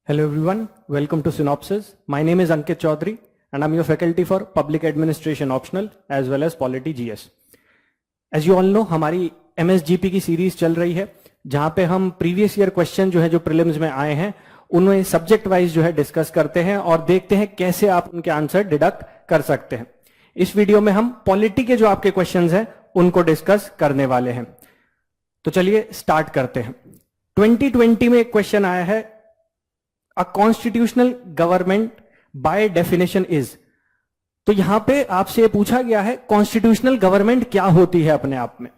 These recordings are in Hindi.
Hello everyone, welcome to Synopsis. My name is Ankit Chaudhary and I'm your faculty for Public Administration Optional as well as Polity GS. As you all know, हमारी MSGP की सीरीज चल रही है जहां पे हम प्रीवियस ईयर क्वेश्चन जो प्रीलिम्स में आए हैं उन्हें सब्जेक्ट वाइज डिस्कस करते हैं और देखते हैं कैसे आप उनके आंसर डिडक्ट कर सकते हैं। इस वीडियो में हम पॉलिटी के जो आपके क्वेश्चंस हैं उनको डिस्कस करने वाले हैं। तो चलिए स्टार्ट करते हैं। 2020 में एक क्वेश्चन आया है, a constitutional government by definition is. तो यहां पे आपसे पूछा गया है कॉन्स्टिट्यूशनल गवर्नमेंट क्या होती है अपने आप में।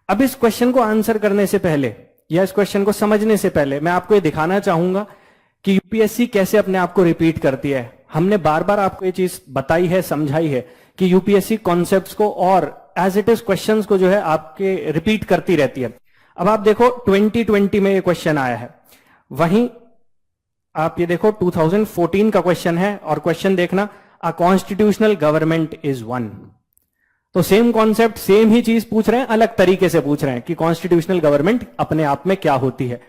अब इस क्वेश्चन को आंसर करने से पहले या इस क्वेश्चन को समझने से पहले मैं आपको ये दिखाना चाहूंगा कि यूपीएससी कैसे अपने आप को रिपीट करती है। हमने बार बार आपको ये चीज बताई है, समझाई है कि यूपीएससी कॉन्सेप्ट्स को और एज इट इज क्वेश्चंस को आपके रिपीट करती रहती है। अब आप देखो 2020 में ये क्वेश्चन आया है, वहीं आप ये देखो 2014 का क्वेश्चन है और क्वेश्चन देखना, a constitutional government is one. तो सेम कॉन्सेप्ट, सेम ही चीज पूछ रहे हैं, अलग तरीके से पूछ रहे हैं कि कॉन्स्टिट्यूशनल गवर्नमेंट अपने आप में क्या होती है।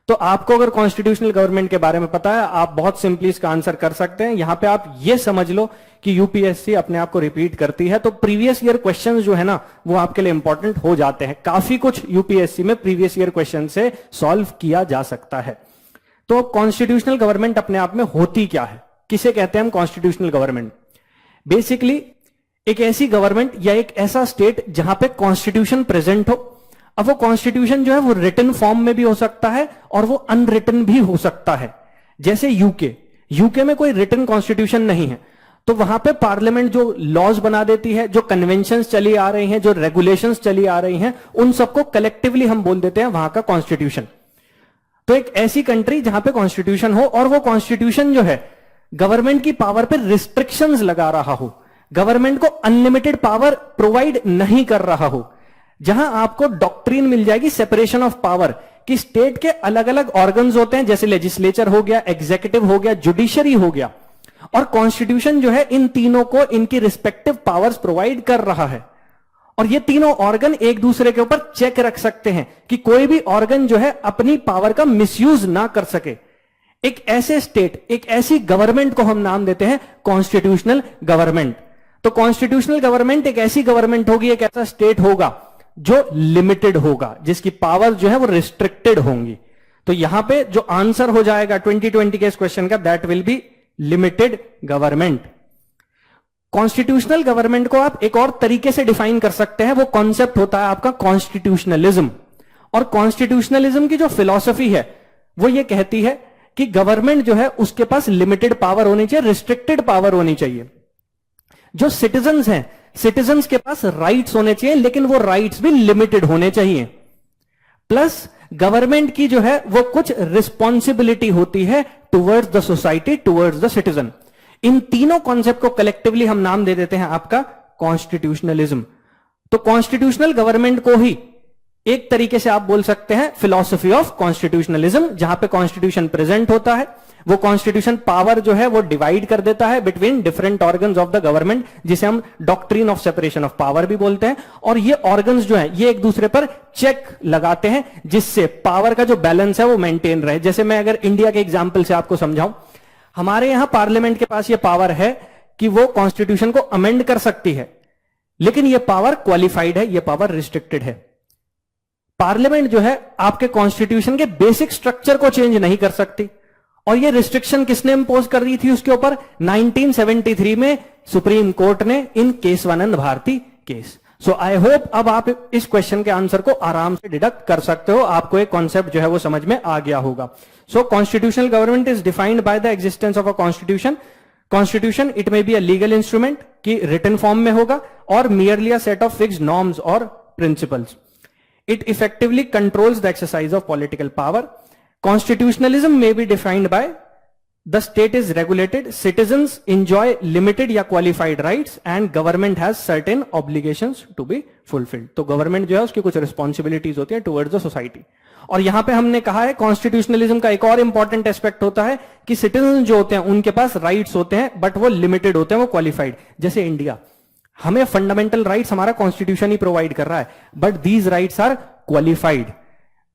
तो आपको अगर कॉन्स्टिट्यूशनल गवर्नमेंट के बारे में पता है, आप बहुत सिंपली इसका आंसर कर सकते हैं। यहां पे आप ये समझ लो कि यूपीएससी अपने आप को रिपीट करती है, तो प्रीवियस ईयर क्वेश्चन जो है ना वो आपके लिए इंपॉर्टेंट हो जाते हैं। काफी कुछ यूपीएससी में प्रीवियस ईयर क्वेश्चन से सॉल्व किया जा सकता है। तो कॉन्स्टिट्यूशनल गवर्नमेंट अपने आप में होती क्या है, किसे कहते हैं हम कॉन्स्टिट्यूशनल गवर्नमेंट? बेसिकली एक ऐसी गवर्नमेंट या एक ऐसा स्टेट जहां पे कॉन्स्टिट्यूशन प्रेजेंट हो। अब वो कॉन्स्टिट्यूशन जो है वो रिटन फॉर्म में भी हो सकता है और वो अनरिटन भी हो सकता है। जैसे यूके में कोई रिटन कॉन्स्टिट्यूशन नहीं है, तो वहां पे पार्लियामेंट जो लॉज बना देती है, जो कन्वेंशंस चली आ रही हैं, जो रेगुलेशंस चली आ रही हैं, उन सबको कलेक्टिवली हम बोल देते हैं वहां का कॉन्स्टिट्यूशन। तो एक ऐसी कंट्री जहां पे कॉन्स्टिट्यूशन हो और वो कॉन्स्टिट्यूशन जो है गवर्नमेंट की पावर पे रिस्ट्रिक्शंस लगा रहा हो, गवर्नमेंट को अनलिमिटेड पावर प्रोवाइड नहीं कर रहा हो, जहां आपको डॉक्ट्रिन मिल जाएगी सेपरेशन ऑफ पावर कि स्टेट के अलग अलग ऑर्गन्स होते हैं, जैसे लेजिस्लेचर हो गया, एग्जीक्यूटिव हो गया, जुडिशरी हो गया, और कॉन्स्टिट्यूशन जो है इन तीनों को इनकी रिस्पेक्टिव पावर्स प्रोवाइड कर रहा है। और ये तीनों ऑर्गन एक दूसरे के ऊपर चेक रख सकते हैं कि कोई भी ऑर्गन जो है अपनी पावर का मिसयूज ना कर सके। एक ऐसे स्टेट, एक ऐसी गवर्नमेंट को हम नाम देते हैं कॉन्स्टिट्यूशनल गवर्नमेंट। तो कॉन्स्टिट्यूशनल गवर्नमेंट एक ऐसी गवर्नमेंट होगी, एक ऐसा स्टेट होगा जो लिमिटेड होगा, जिसकी पावर जो है वो रिस्ट्रिक्टेड होंगी। तो यहां पे जो आंसर हो जाएगा 2020 के इस क्वेश्चन का, that will be limited government. Constitutional government को आप एक और तरीके से डिफाइन कर सकते हैं, वो कॉन्सेप्ट होता है आपका कॉन्स्टिट्यूशनलिज्म। और कॉन्स्टिट्यूशनलिज्म की जो फिलॉसफी है वो ये कहती है कि गवर्नमेंट जो है उसके पास लिमिटेड पावर होनी चाहिए, रिस्ट्रिक्टेड पावर होनी चाहिए। जो सिटीजन्स हैं, सिटीजन्स के पास राइट्स होने चाहिए, लेकिन वो राइट्स भी लिमिटेड होने चाहिए। प्लस गवर्नमेंट की जो है वो कुछ रिस्पॉन्सिबिलिटी होती है towards the society, towards the citizen. इन तीनों कॉन्सेप्ट को कलेक्टिवली हम नाम दे देते हैं आपका कॉन्स्टिट्यूशनलिज्म। तो कॉन्स्टिट्यूशनल गवर्नमेंट को ही एक तरीके से आप बोल सकते हैं फिलॉसफी ऑफ कॉन्स्टिट्यूशनलिज्म, जहां पे कॉन्स्टिट्यूशन प्रेजेंट होता है। वो कॉन्स्टिट्यूशन पावर जो है वो डिवाइड कर देता है between different organs of the government, जिसे हम doctrine of separation of power भी बोलते हैं। और ये ऑर्गन्स जो है ये एक दूसरे पर चेक लगाते हैं, जिससे पावर का जो बैलेंस है वो मेंटेन रहे। जैसे मैं अगर इंडिया के एग्जाम्पल से आपको समझाऊं, हमारे यहां पार्लियामेंट के पास ये पावर है कि वो कॉन्स्टिट्यूशन को अमेंड कर सकती है, लेकिन ये पावर क्वालिफाइड है, ये पावर रिस्ट्रिक्टेड है। पार्लियामेंट जो है आपके कॉन्स्टिट्यूशन के बेसिक स्ट्रक्चर को चेंज नहीं कर सकती, और ये रिस्ट्रिक्शन किसने इंपोज कर दी थी उसके ऊपर? 1973 में सुप्रीम कोर्ट ने, in Kesavananda Bharati case. So I hope अब आप इस क्वेश्चन के आंसर को आराम से डिडक्ट कर सकते हो, आपको एक कॉन्सेप्ट जो है वो समझ में आ गया होगा। So constitutional government is defined by the existence of a constitution. Constitution it may be a legal instrument की रिटन फॉर्म में होगा, और merely a set of fixed norms और principles. It effectively controls the exercise of political power. Constitutionalism may be defined by the state is regulated, citizens enjoy limited या qualified rights, and government has certain obligations to be fulfilled. तो government जो है उसकी कुछ responsibilities होती है towards the society. और यहां पे हमने कहा है कॉन्स्टिट्यूशनलिज्म का एक और इंपॉर्टेंट एस्पेक्ट होता है कि सिटीजन जो होते हैं उनके पास राइट्स होते हैं, बट वो लिमिटेड होते हैं, वो क्वालिफाइड। जैसे इंडिया, हमें फंडामेंटल राइट्स हमारा कॉन्स्टिट्यूशन ही प्रोवाइड कर रहा है, but these rights are qualified.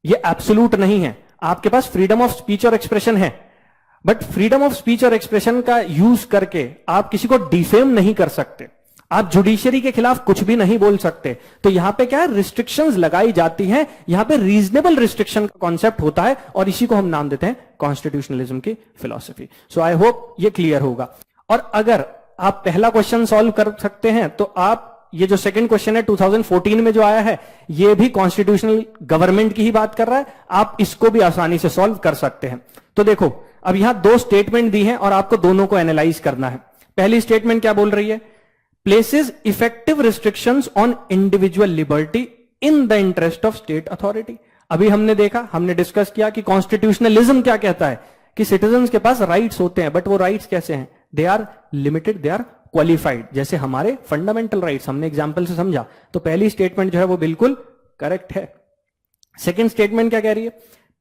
ये एब्सोल्यूट नहीं है। आपके पास फ्रीडम ऑफ स्पीच और एक्सप्रेशन है, बट फ्रीडम ऑफ स्पीच और एक्सप्रेशन का यूज करके आप किसी को डिफेम नहीं कर सकते, आप जुडिशरी के खिलाफ कुछ भी नहीं बोल सकते। तो यहां पे क्या है, रिस्ट्रिक्शंस लगाई जाती हैं, यहां पे रीजनेबल रिस्ट्रिक्शन का कॉन्सेप्ट होता है और इसी को हम नाम देते हैं कॉन्स्टिट्यूशनलिज्म की फिलॉसफी। सो आई होप ये क्लियर होगा। और अगर आप पहला क्वेश्चन सॉल्व कर सकते हैं तो आप ये जो सेकंड क्वेश्चन है 2014 में जो आया है, ये भी कॉन्स्टिट्यूशनल गवर्नमेंट की ही बात कर रहा है, आप इसको भी आसानी से सॉल्व कर सकते हैं। तो देखो, अब यहां दो स्टेटमेंट दी हैं और आपको दोनों को एनालाइज करना है। पहली स्टेटमेंट क्या बोल रही है, places effective restrictions on individual liberty in the interest of state authority. अभी हमने देखा, हमने डिस्कस किया कि कॉन्स्टिट्यूशनलिज्म क्या कहता है कि सिटीजन्स के पास राइट्स होते हैं, बट वो राइट्स कैसे हैं, they are limited, they are qualified, जैसे हमारे फंडामेंटल राइट्स, हमने एग्जांपल से समझा। तो पहली स्टेटमेंट जो है वो बिल्कुल करेक्ट है। सेकंड स्टेटमेंट क्या कह रही है,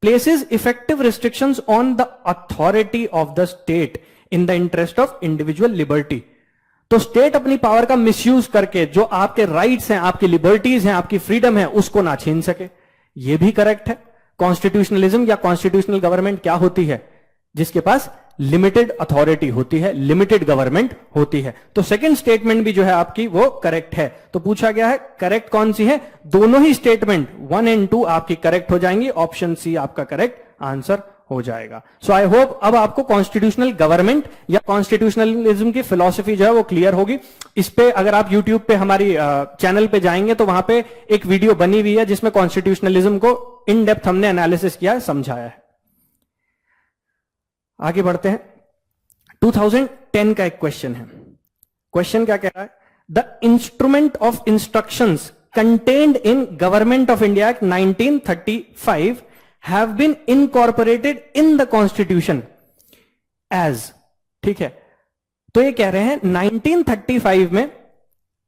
places effective restrictions on the authority of the state in the interest of individual liberty. तो स्टेट अपनी पावर का मिसयूज करके जो आपके राइट्स हैं, आपकी लिबर्टीज हैं, आपकी फ्रीडम है, उसको ना छीन सके, यह भी करेक्ट है। कॉन्स्टिट्यूशनलिज्म या कॉन्स्टिट्यूशनल गवर्नमेंट क्या होती है, जिसके पास लिमिटेड अथॉरिटी होती है, लिमिटेड गवर्नमेंट होती है। तो सेकंड स्टेटमेंट भी जो है आपकी वो करेक्ट है। तो पूछा गया है करेक्ट कौन सी है, दोनों ही स्टेटमेंट 1 और 2 आपकी करेक्ट हो जाएंगी, ऑप्शन सी आपका करेक्ट आंसर हो जाएगा। सो आई होप अब आपको कॉन्स्टिट्यूशनल गवर्नमेंट या कॉन्स्टिट्यूशनलिज्म की फिलॉसफी जो है वो क्लियर होगी। इस पे अगर आप यूट्यूब पे हमारी चैनल पे जाएंगे तो वहां पे एक वीडियो बनी हुई है जिसमें कॉन्स्टिट्यूशनलिज्म को इन डेप्थ हमने एनालिसिस किया है, समझाया है। आगे बढ़ते हैं। 2010 का एक क्वेश्चन है। क्वेश्चन क्या कह रहा है, the instrument of instructions contained in Government of India act 1935 have been incorporated in the constitution as, ठीक है। तो ये कह रहे हैं 1935 में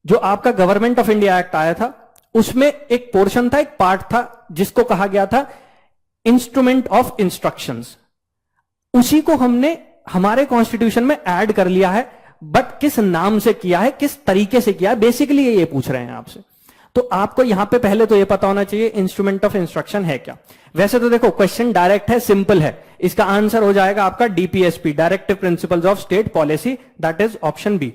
जो आपका गवर्नमेंट ऑफ इंडिया एक्ट आया था उसमें एक पोर्शन था, एक पार्ट था जिसको कहा गया था इंस्ट्रूमेंट ऑफ इंस्ट्रक्शंस। उसी को हमने हमारे कॉन्स्टिट्यूशन में ऐड कर लिया है, बट किस नाम से किया है, किस तरीके से किया है, बेसिकली ये पूछ रहे हैं आपसे। तो आपको यहां पे पहले तो ये पता होना चाहिए इंस्ट्रूमेंट ऑफ इंस्ट्रक्शन है क्या। वैसे तो देखो क्वेश्चन डायरेक्ट है, सिंपल है, इसका आंसर हो जाएगा आपका DPSP, directive principles of state policy, that is option B.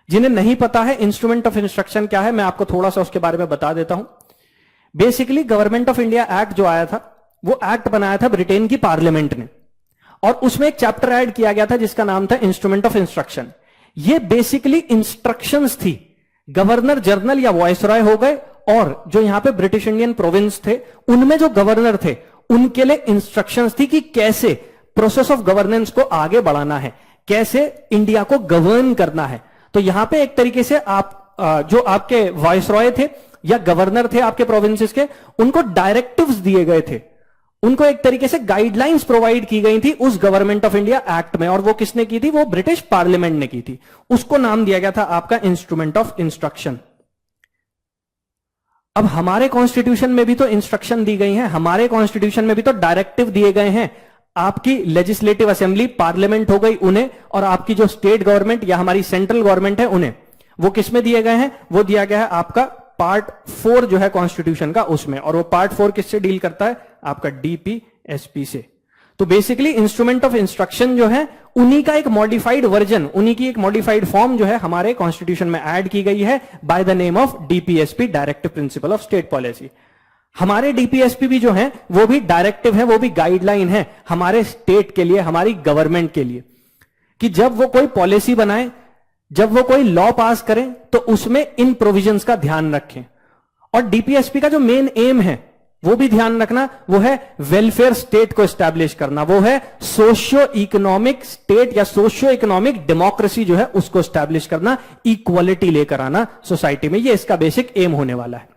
जिन्हें नहीं पता है इंस्ट्रूमेंट ऑफ इंस्ट्रक्शन क्या है, मैं आपको थोड़ा सा उसके बारे में बता देता हूं। Basically government of India act जो आया था वो एक्ट बनाया था ब्रिटेन की पार्लियामेंट ने, और उसमें एक चैप्टर ऐड किया गया था जिसका नाम था इंस्ट्रूमेंट ऑफ इंस्ट्रक्शन। ये बेसिकली इंस्ट्रक्शंस थी, गवर्नर जनरल या वायसरॉय हो गए और जो यहां पे ब्रिटिश इंडियन प्रोविंस थे उनमें जो गवर्नर थे उनके लिए इंस्ट्रक्शंस थी कि कैसे प्रोसेस ऑफ गवर्नेंस को आगे बढ़ाना है, कैसे इंडिया को गवर्न करना है। तो यहां पे एक तरीके से आप जो आपके वायसरॉय थे या गवर्नर थे आपके प्रोविंसेस के, उनको डायरेक्टिव्स दिए गए थे, उनको एक तरीके से गाइडलाइंस प्रोवाइड की गई थी उस गवर्नमेंट ऑफ इंडिया एक्ट में, और वो किसने की थी, वो ब्रिटिश पार्लियामेंट ने की थी। उसको नाम दिया गया था आपका इंस्ट्रूमेंट ऑफ इंस्ट्रक्शन। अब हमारे कॉन्स्टिट्यूशन में भी तो इंस्ट्रक्शन दी गई हैं, हमारे कॉन्स्टिट्यूशन में भी तो डायरेक्टिव दिए गए हैं। आपकी लेजिस्लेटिव असेंबली पार्लियामेंट हो गई उन्हें, और आपकी जो स्टेट गवर्नमेंट या हमारी सेंट्रल गवर्नमेंट है उन्हें, वो किसमें दिए गए हैं, वो दिया गया है आपका पार्ट 4 जो है कॉन्स्टिट्यूशन का उसमें, और वो पार्ट 4 किससे डील करता है, आपका डीपीएसपी से। तो बेसिकली इंस्ट्रूमेंट ऑफ इंस्ट्रक्शन जो है उन्हीं का एक मॉडिफाइड वर्जन, उन्हीं की एक मॉडिफाइड फॉर्म जो है हमारे कॉन्स्टिट्यूशन में ऐड की गई है by the name of DPSP, directive principle of state policy. हमारे डीपीएसपी भी जो है वो भी डायरेक्टिव है, वो भी गाइडलाइन है हमारे स्टेट के लिए, हमारी गवर्नमेंट के लिए, कि जब वो कोई पॉलिसी बनाए, जब वो कोई लॉ पास करें तो उसमें इन प्रोविजंस का ध्यान रखें। और डीपीएसपी का जो मेन एम है वो भी ध्यान रखना, वो है वेलफेयर स्टेट को एस्टैब्लिश करना, वो है सोशियो इकोनॉमिक स्टेट या सोशियो इकोनॉमिक डेमोक्रेसी जो है उसको एस्टैब्लिश करना, इक्वालिटी लेकर आना सोसाइटी में, ये इसका बेसिक एम होने वाला है।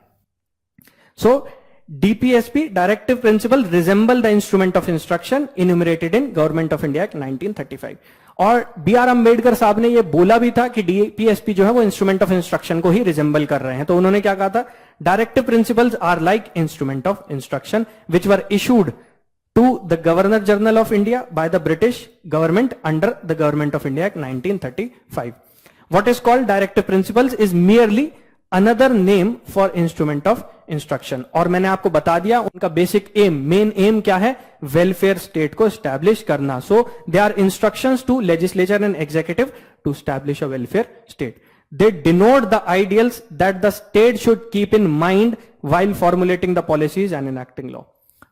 So DPSP directive principle resemble the instrument of instruction enumerated in Government of India act 1935। और बी.आर. अंबेडकर साहब ने यह बोला भी था कि डीपीएसपी जो है वो इंस्ट्रूमेंट ऑफ इंस्ट्रक्शन को ही रिजेंबल कर रहे हैं। तो उन्होंने क्या कहा था, directive principles are like instrument of instruction which were issued to the governor general of India by the British government under the Government of India act 1935. What is called directive principles is merely another name for instrument of instruction. और मैंने आपको बता दिया उनका बेसिक एम, मेन एम क्या है, वेलफेयर स्टेट को स्टैब्लिश करना। So they are instructions to legislature and executive to establish a welfare state. They denote the ideals that the state should keep in mind while formulating the policies and enacting law।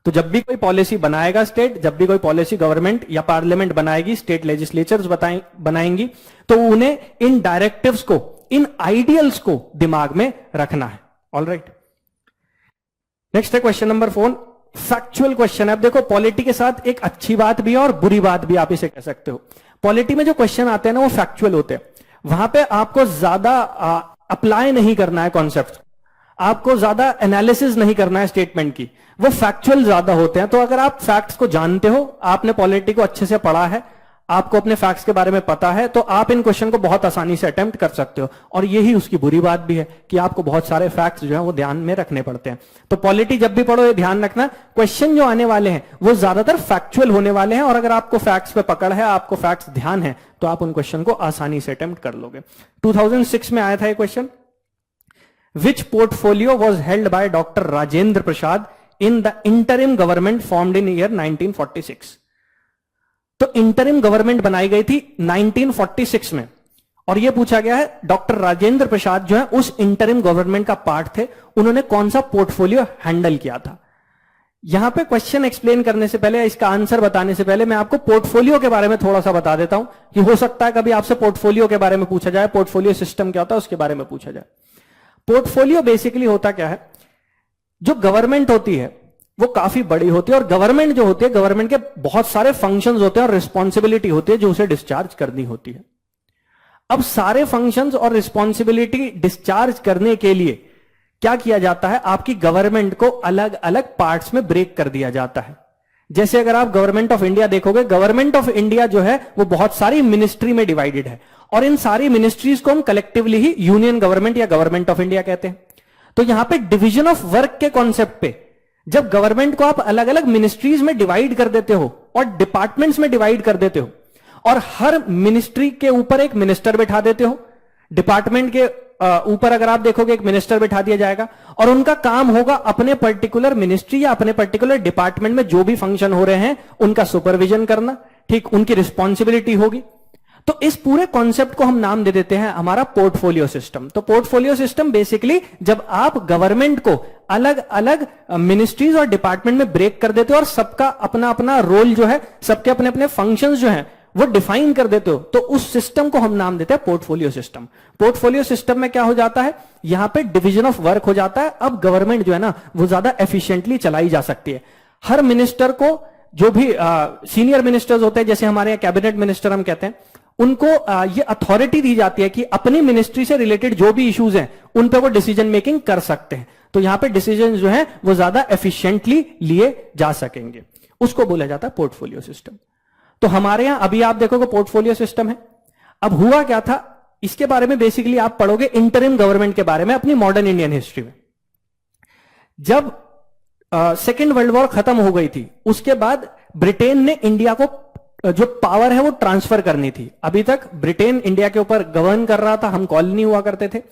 तो जब भी कोई पॉलिसी बनाएगा स्टेट, जब भी कोई पॉलिसी गवर्नमेंट या पार्लियामेंट बनाएगी, स्टेट लेजिस्लेचर्स बनाएंगी, तो उन्हें इन डायरेक्टिव्स को, इन आइडियल्स को दिमाग में रखना है। ऑल राइट, नेक्स्ट है क्वेश्चन नंबर 4, फैक्चुअल क्वेश्चन है। अब देखो पॉलिटी के साथ एक अच्छी बात भी है और बुरी बात भी, आप इसे कह सकते हो। पॉलिटी में जो क्वेश्चन आते हैं ना वो फैक्चुअल होते हैं, वहां पे आपको ज्यादा अप्लाई नहीं करना है कॉन्सेप्ट, आपको ज्यादा एनालिसिस नहीं करना है स्टेटमेंट की, वो फैक्चुअल ज्यादा होते हैं। तो अगर आप फैक्ट्स को जानते हो, आपने पॉलिटी को अच्छे से पढ़ा है, आपको अपने फैक्ट्स के बारे में पता है, तो आप इन क्वेश्चन को बहुत आसानी से अटेम्प्ट कर सकते हो। और यही उसकी बुरी बात भी है कि आपको बहुत सारे फैक्ट्स जो है वो ध्यान में रखने पड़ते हैं। तो पॉलिटी जब भी पढ़ो ये ध्यान रखना, क्वेश्चन जो आने वाले हैं वो ज्यादातर फैक्चुअल होने वाले हैं, और अगर आपको फैक्ट्स पे पकड़ है, आपको फैक्ट्स ध्यान है, तो आप उन क्वेश्चन को आसानी से अटेम्प्ट कर लोगे। 2006 में आया था ये question, which portfolio was held by Dr. Rajendra Prasad in the interim government formed in year 1946। तो इंटरिम गवर्नमेंट बनाई गई थी 1946 में, और यह पूछा गया है डॉक्टर राजेंद्र प्रसाद जो है उस इंटरिम गवर्नमेंट का पार्ट थे, उन्होंने कौन सा पोर्टफोलियो हैंडल किया था। यहां पे क्वेश्चन एक्सप्लेन करने से पहले, इसका आंसर बताने से पहले मैं आपको पोर्टफोलियो के बारे में थोड़ा सा बता देता हूं, कि हो सकता है कभी आपसे पोर्टफोलियो के बारे में पूछा जाए, पोर्टफोलियो सिस्टम क्या होता है उसके बारे में पूछा जाए। पोर्टफोलियो बेसिकली होता क्या है, जो गवर्नमेंट होती है वो काफी बड़ी होती है, और गवर्नमेंट जो होती है, गवर्नमेंट के बहुत सारे फंक्शंस होते हैं और रिस्पॉन्सिबिलिटी होती है जो उसे डिस्चार्ज करनी होती है। अब सारे फंक्शंस और रिस्पॉन्सिबिलिटी डिस्चार्ज करने के लिए क्या किया जाता है, आपकी गवर्नमेंट को अलग अलग पार्ट्स में ब्रेक कर दिया जाता है। जैसे अगर आप गवर्नमेंट ऑफ इंडिया देखोगे, गवर्नमेंट ऑफ इंडिया जो है वो बहुत सारी मिनिस्ट्री में डिवाइडेड है, और इन सारी मिनिस्ट्रीज को हम कलेक्टिवली ही यूनियन गवर्नमेंट या गवर्नमेंट ऑफ इंडिया कहते हैं। तो यहां पे डिवीजन ऑफ वर्क के कॉन्सेप्ट पे, जब गवर्नमेंट को आप अलग अलग मिनिस्ट्रीज में डिवाइड कर देते हो और डिपार्टमेंट्स में डिवाइड कर देते हो, और हर मिनिस्ट्री के ऊपर एक मिनिस्टर बैठा देते हो, डिपार्टमेंट के ऊपर अगर आप देखोगे एक मिनिस्टर बैठा दिया जाएगा, और उनका काम होगा अपने पर्टिकुलर मिनिस्ट्री या अपने पर्टिकुलर डिपार्टमेंट में जो भी फंक्शन हो रहे हैं उनका सुपरविजन करना, ठीक, उनकी रिस्पॉन्सिबिलिटी होगी। तो इस पूरे कॉन्सेप्ट को हम नाम दे देते हैं हमारा पोर्टफोलियो सिस्टम। तो पोर्टफोलियो सिस्टम बेसिकली जब आप गवर्नमेंट को अलग अलग मिनिस्ट्रीज और डिपार्टमेंट में ब्रेक कर देते हो और सबका अपना अपना रोल जो है, सबके अपने अपने फंक्शंस जो हैं वो डिफाइन कर देते हो, तो उस सिस्टम को हम नाम देते हैं पोर्टफोलियो सिस्टम। पोर्टफोलियो सिस्टम में क्या हो जाता है, यहां पे डिवीजन ऑफ वर्क हो जाता है। अब गवर्नमेंट जो है ना वो ज्यादा एफिशिएंटली चलाई जा सकती है। हर मिनिस्टर को, जो भी सीनियर मिनिस्टर्स होते हैं, जैसे हमारे यहाँ कैबिनेट मिनिस्टर हम कहते हैं, उनको ये अथॉरिटी दी जाती है कि अपनी मिनिस्ट्री से रिलेटेड जो भी इश्यूज हैं उन पे वो डिसीजन मेकिंग कर सकते हैं। तो यहां पे डिसीजन जो है वो ज्यादा एफिशिएंटली लिए जा सकेंगे, उसको बोला जाता है पोर्टफोलियो सिस्टम। तो हमारे यहां अभी आप देखोगे पोर्टफोलियो सिस्टम है। अब हुआ क्या था, इसके बारे में बेसिकली आप पढ़ोगे इंटरिम गवर्नमेंट के बारे में अपनी मॉडर्न इंडियन हिस्ट्री में। जब सेकेंड वर्ल्ड वॉर खत्म हो गई थी, उसके बाद ब्रिटेन ने इंडिया को जो पावर है वो ट्रांसफर करनी थी। अभी तक ब्रिटेन इंडिया के ऊपर गवर्न कर रहा था, हम कॉलोनी हुआ करते थे।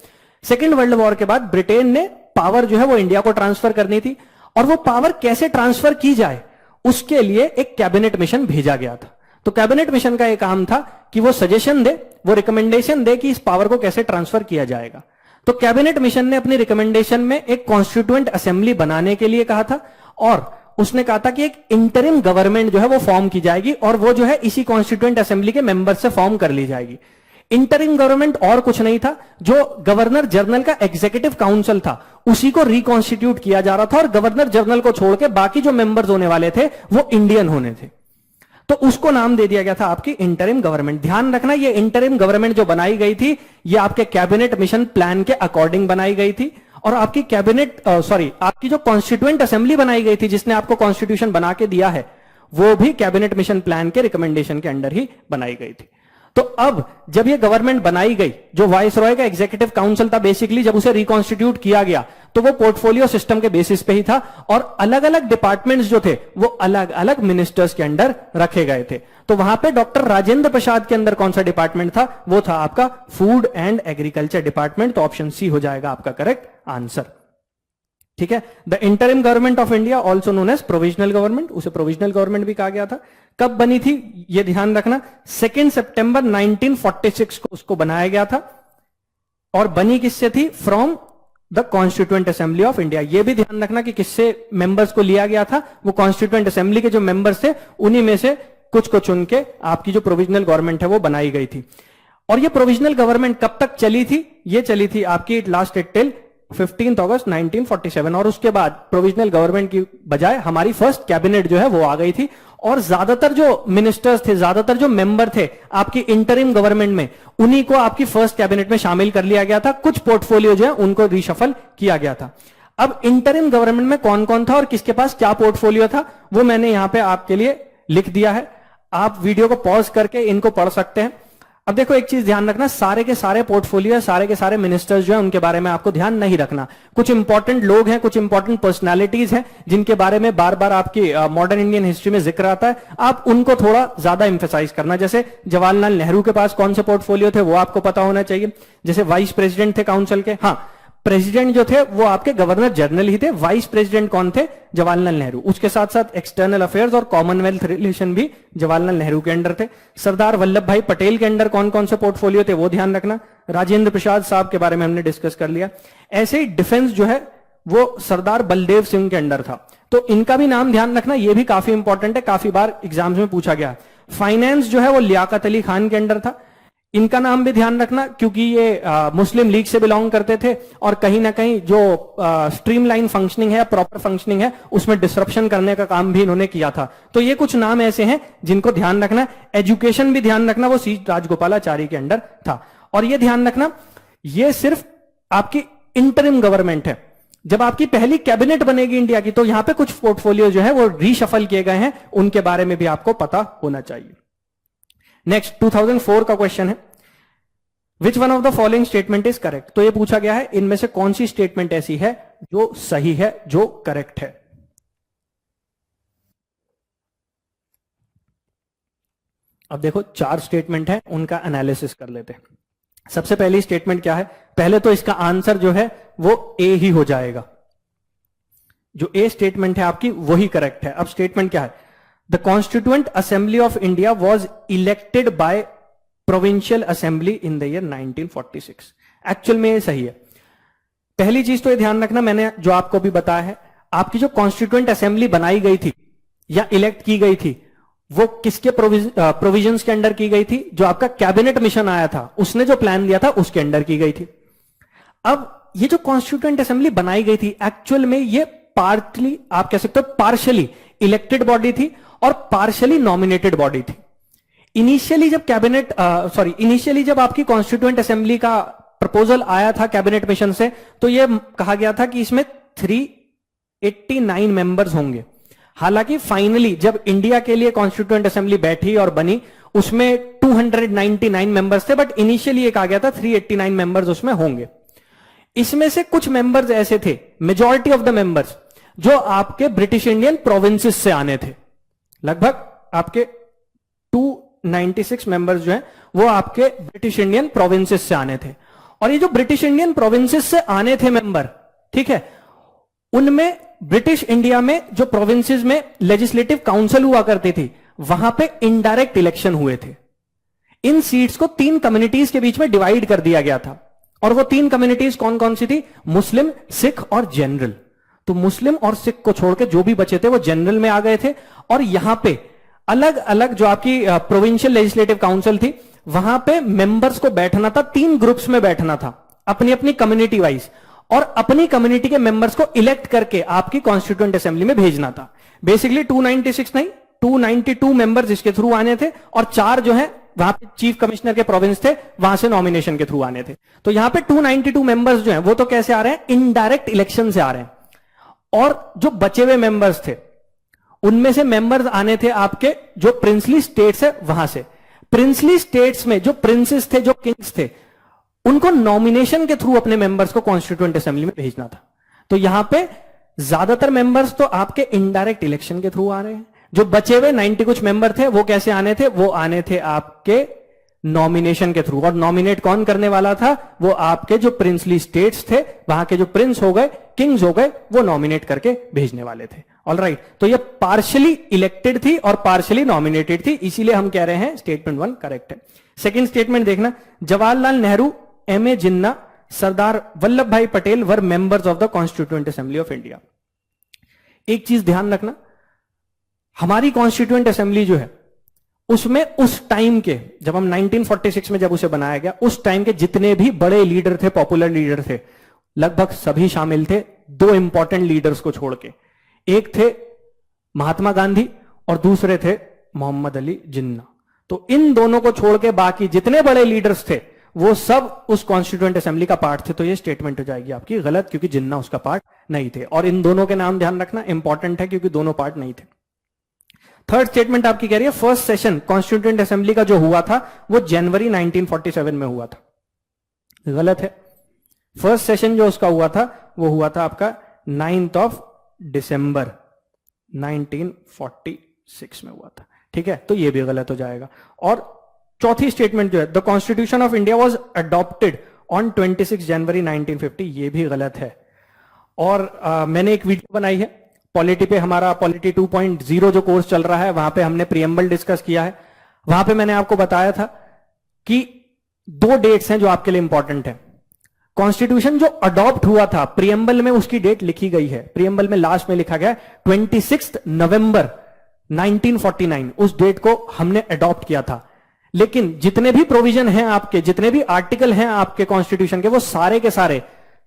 सेकेंड वर्ल्ड वॉर के बाद ब्रिटेन ने पावर जो है वो इंडिया को ट्रांसफर करनी थी, और वो पावर कैसे ट्रांसफर की जाए उसके लिए एक कैबिनेट मिशन भेजा गया था। तो कैबिनेट मिशन का एक काम था कि वो सजेशन दे, वो रिकमेंडेशन दे कि इस पावर को कैसे ट्रांसफर किया जाएगा। तो कैबिनेट मिशन ने अपनी रिकमेंडेशन में एक कॉन्स्टिट्यूएंट असेंबली बनाने के लिए कहा था, और उसने कहा था कि एक इंटरिम गवर्नमेंट जो है वो फॉर्म की जाएगी, और वो जो है इसी कॉन्स्टिट्यूएंट असेंबली के मेंबर से फॉर्म कर ली जाएगी। इंटरिम गवर्नमेंट और कुछ नहीं था, जो गवर्नर जनरल का एग्जीक्यूटिव काउंसिल था उसी को रिकॉन्स्टिट्यूट किया जा रहा था, और गवर्नर जनरल को छोड़ के बाकी जो मेंबर्स होने वाले थे वो इंडियन होने थे। तो उसको नाम दे दिया गया था आपकी इंटरिम गवर्नमेंट। ध्यान रखना, ये इंटरिम गवर्नमेंट जो बनाई गई थी ये आपके कैबिनेट मिशन प्लान के अकॉर्डिंग बनाई गई थी, और आपकी आपकी जो कॉन्स्टिट्यूएंट असेंबली बनाई गई थी जिसने आपको कॉन्स्टिट्यूशन बना के दिया है, वो भी कैबिनेट मिशन प्लान के रिकमेंडेशन के अंडर ही बनाई गई थी। तो अब जब ये गवर्नमेंट बनाई गई, जो वाइस रॉय का एग्जीक्यूटिव काउंसिल था बेसिकली, जब उसे रिकॉन्स्टिट्यूट किया गया तो वो पोर्टफोलियो सिस्टम के बेसिस पे ही था और अलग अलग डिपार्टमेंट्स जो थे वो अलग अलग मिनिस्टर्स के अंडर रखे गए थे। तो वहां पे डॉक्टर राजेंद्र प्रसाद के अंदर कौन सा डिपार्टमेंट था? वो था आपका फूड एंड एग्रीकल्चर डिपार्टमेंट। तो ऑप्शन सी हो जाएगा आपका करेक्ट आंसर। ठीक है। The interim government of India also known as provisional government, उसे प्रोविजनल गवर्नमेंट भी कहा गया था। कब बनी थी ये ध्यान रखना, 2 सितंबर 1946 को उसको बनाया गया था और बनी किससे थी? From the constituent assembly of India. ये भी ध्यान रखना कि किससे मेंबर्स को लिया गया था, वो कॉन्स्टिट्यूएंट असेंबली के जो मेंबर्स थे उन्हीं में से कुछ को चुन के आपकी जो प्रोविजनल गवर्नमेंट है वो बनाई गई थी। और ये प्रोविजनल गवर्नमेंट कब तक चली थी? ये चली थी आपकी इट लास्टेड टिल 15 अगस्त 1947 और उसके बाद प्रोविजनल गवर्नमेंट की बजाय हमारी फर्स्ट कैबिनेट जो है वो आ गई थी और ज्यादातर जो मिनिस्टर्स थे, ज्यादातर जो मेंबर थे आपकी इंटरिम गवर्नमेंट में, उन्हीं को आपकी फर्स्ट कैबिनेट में शामिल कर लिया गया था। कुछ पोर्टफोलियो जो है उनको रिशफल किया गया था। अब इंटरिम गवर्नमेंट में कौन कौन था और किसके पास क्या पोर्टफोलियो था वो मैंने यहां पे आपके लिए लिख दिया है। आप वीडियो को पॉज करके इनको पढ़ सकते हैं। अब देखो एक चीज ध्यान रखना, सारे के सारे पोर्टफोलियो, सारे के सारे मिनिस्टर्स जो है उनके बारे में आपको ध्यान नहीं रखना। कुछ इंपॉर्टेंट लोग हैं, कुछ इंपॉर्टेंट पर्सनालिटीज हैं जिनके बारे में बार बार आपकी मॉडर्न इंडियन हिस्ट्री में जिक्र आता है, आप उनको थोड़ा ज्यादा इंफेसाइज करना। जैसे जवाहरलाल नेहरू के पास कौन से पोर्टफोलियो थे वो आपको पता होना चाहिए। जैसे वाइस प्रेसिडेंट थे काउंसिल के, हाँ प्रेसिडेंट जो थे वो आपके गवर्नर जनरल ही थे, वाइस प्रेसिडेंट कौन थे? जवाहरलाल नेहरू। उसके साथ साथ एक्सटर्नल अफेयर्स और कॉमनवेल्थ रिलेशन भी जवाहरलाल नेहरू के अंडर थे। सरदार वल्लभ भाई पटेल के अंडर कौन कौन से पोर्टफोलियो थे वो ध्यान रखना। राजेंद्र प्रसाद साहब के बारे में हमने डिस्कस कर लिया। ऐसे ही डिफेंस जो है वो सरदार बलदेव सिंह के अंडर था, तो इनका भी नाम ध्यान रखना, ये भी काफी इंपॉर्टेंट है, काफी बार एग्जाम्स में पूछा गया। फाइनेंस जो है वो लियाकत अली खान के अंडर था, इनका नाम भी ध्यान रखना क्योंकि ये मुस्लिम लीग से बिलोंग करते थे और कहीं ना कहीं जो स्ट्रीमलाइन फंक्शनिंग है, प्रॉपर फंक्शनिंग है, उसमें डिसरप्शन करने का काम भी इन्होंने किया था। तो ये कुछ नाम ऐसे हैं जिनको ध्यान रखना। एजुकेशन भी ध्यान रखना, वो सी राजगोपालाचारी के अंडर था। और ये ध्यान रखना ये सिर्फ आपकी इंटरिम गवर्नमेंट है। जब आपकी पहली कैबिनेट बनेगी इंडिया की तो यहां पे कुछ पोर्टफोलियो जो है वो रीशफल किए गए हैं, उनके बारे में भी आपको पता होना चाहिए। नेक्स्ट 2004 का क्वेश्चन है, विच one of the following statement is correct. तो ये पूछा गया है इनमें से कौन सी स्टेटमेंट ऐसी है जो सही है, जो करेक्ट है। अब देखो 4 स्टेटमेंट है, उनका एनालिसिस कर लेते हैं। सबसे पहली स्टेटमेंट क्या है? पहले तो इसका आंसर जो है वो ए ही हो जाएगा। जो ए स्टेटमेंट है आपकी वही करेक्ट है। अब स्टेटमेंट क्या है? The constituent assembly of India was elected by provincial assembly in the year 1946। Actual में ये सही है। पहली चीज तो ये ध्यान रखना, मैंने जो आपको भी बताया है, आपकी जो कॉन्स्टिट्यूएंट असेंबली बनाई गई थी या इलेक्ट की गई थी वो किसके प्रोविजंस के अंडर की गई थी? जो आपका कैबिनेट मिशन आया था उसने जो प्लान दिया था उसके अंडर की गई थी। अब ये जो कॉन्स्टिट्यूएंट असेंबली बनाई गई थी एक्चुअल में ये पार्टली, आप कह सकते हो पार्शियली इलेक्टेड बॉडी थी और पार्शियली नॉमिनेटेड बॉडी थी। इनिशियली जब इनिशियली जब आपकी कॉन्स्टिट्यूएंट असेंबली का प्रपोजल आया था कैबिनेट मिशन से, तो यह कहा गया था कि इसमें 389 मेंबर्स होंगे। हालांकि फाइनली जब इंडिया के लिए कॉन्स्टिट्यूएंट असेंबली बैठी और बनी उसमें 299 मेंबर्स थे, बट इनिशियली ये कहा गया था 389 मेंबर्स उसमें होंगे। इसमें से कुछ मेंबर्स ऐसे थे, मेजॉरिटी ऑफ द मेंबर्स, जो आपके ब्रिटिश इंडियन प्रोविंसेस से आने थे। लगभग आपके 296 मेंबर्स जो हैं वो आपके ब्रिटिश इंडियन प्रोविंसेस से आने थे। और ये जो ब्रिटिश इंडियन प्रोविंसेस से आने थे मेंबर, ठीक है, उनमें ब्रिटिश इंडिया में जो प्रोविंसेस में लेजिस्लेटिव काउंसिल हुआ करती थी वहां पे इनडायरेक्ट इलेक्शन हुए थे। इन सीट्स को 3 कम्युनिटीज के बीच में डिवाइड कर दिया गया था और वो 3 कम्युनिटीज कौन कौन सी थी? मुस्लिम, सिख और जनरल। तो मुस्लिम और सिख को छोड़ के जो भी बचे थे वो जनरल में आ गए थे। और यहां पे अलग अलग जो आपकी प्रोविंशियल लेजिस्लेटिव काउंसिल थी वहां पे मेंबर्स को बैठना था, 3 ग्रुप्स में बैठना था अपनी अपनी कम्युनिटी वाइज, और अपनी कम्युनिटी के मेंबर्स को इलेक्ट करके आपकी कॉन्स्टिट्यूएंट असेंबली में भेजना था। बेसिकली 296 नहीं 292 मेंबर्स इसके थ्रू आने थे और 4 जो है वहां पे चीफ कमिश्नर के प्रोविंस थे, वहां से नॉमिनेशन के थ्रू आने थे। तो यहां पे 292 मेंबर्स जो हैं वो तो कैसे आ रहे हैं? इनडायरेक्ट इलेक्शन से आ रहे हैं। और जो बचे हुए मेंबर्स थे उनमें से मेंबर्स आने थे आपके जो प्रिंसली स्टेट्स है वहां से। प्रिंसली स्टेट्स में जो प्रिंसेस थे, जो किंग्स थे, उनको नॉमिनेशन के थ्रू अपने मेंबर्स को कॉन्स्टिट्यूएंट असेंबली में भेजना था। तो यहां पे ज्यादातर मेंबर्स तो आपके इनडायरेक्ट इलेक्शन के थ्रू आ रहे हैं। जो बचे हुए 90 कुछ मेंबर थे वो कैसे आने थे? वो आने थे आपके नॉमिनेशन के थ्रू। और नॉमिनेट कौन करने वाला था? वो आपके जो प्रिंसली स्टेट्स थे, वहां के जो प्रिंस हो गए, किंग्स हो गए, वो नॉमिनेट करके भेजने वाले थे। ऑलराइट, तो ये पार्शियली इलेक्टेड थी और पार्शियली नॉमिनेटेड थी, इसीलिए हम कह रहे हैं स्टेटमेंट 1 करेक्ट है। सेकंड स्टेटमेंट देखना, Jawaharlal Nehru, M A Jinnah, Sardar Vallabhbhai Patel were members of the constituent assembly of India. एक चीज ध्यान रखना, हमारी कॉन्स्टिट्यूएंट असेंबली जो है उसमें उस टाइम के, जब हम 1946 में जब उसे बनाया गया, उस टाइम के जितने भी बड़े लीडर थे, पॉपुलर लीडर थे, लगभग सभी शामिल थे, दो इंपॉर्टेंट लीडर्स को छोड़ के। एक थे महात्मा गांधी और दूसरे थे मोहम्मद अली जिन्ना। तो इन दोनों को छोड़ के बाकी जितने बड़े लीडर्स थे वो सब उस कॉन्स्टिट्यूएंट असेंबली का पार्ट थे। तो ये स्टेटमेंट हो जाएगी आपकी गलत, क्योंकि जिन्ना उसका पार्ट नहीं थे। और इन दोनों के नाम ध्यान रखना, इंपॉर्टेंट है, क्योंकि दोनों पार्ट नहीं थे। थर्ड स्टेटमेंट आपकी कह रही है फर्स्ट सेशन कॉन्स्टिट्यूएंट असेंबली का जो हुआ था वो जनवरी 1947 में हुआ था। गलत है। फर्स्ट सेशन जो उसका हुआ था वो हुआ था आपका 9 दिसंबर 1946 में हुआ था। ठीक है, तो ये भी गलत हो जाएगा। और चौथी स्टेटमेंट जो है, the constitution of India was adopted on 26 जनवरी 1950, ये भी गलत है। और मैंने एक वीडियो बनाई है पॉलिटी पे, हमारा पॉलिटी 2.0 जो कोर्स चल रहा है, वहां पे हमने प्रीएम्बल डिस्कस किया है। वहां पे मैंने आपको बताया था कि दो डेट्स हैं जो आपके लिए इंपॉर्टेंट है। कॉन्स्टिट्यूशन जो अडॉप्ट हुआ था, प्रीएम्बल में उसकी डेट लिखी गई है, प्रीएम्बल में लास्ट में लिखा गया 26 नवंबर 1949, उस डेट को हमने अडॉप्ट किया था। लेकिन जितने भी प्रोविजन हैं आपके, जितने भी आर्टिकल हैं आपके कॉन्स्टिट्यूशन के, वो सारे के सारे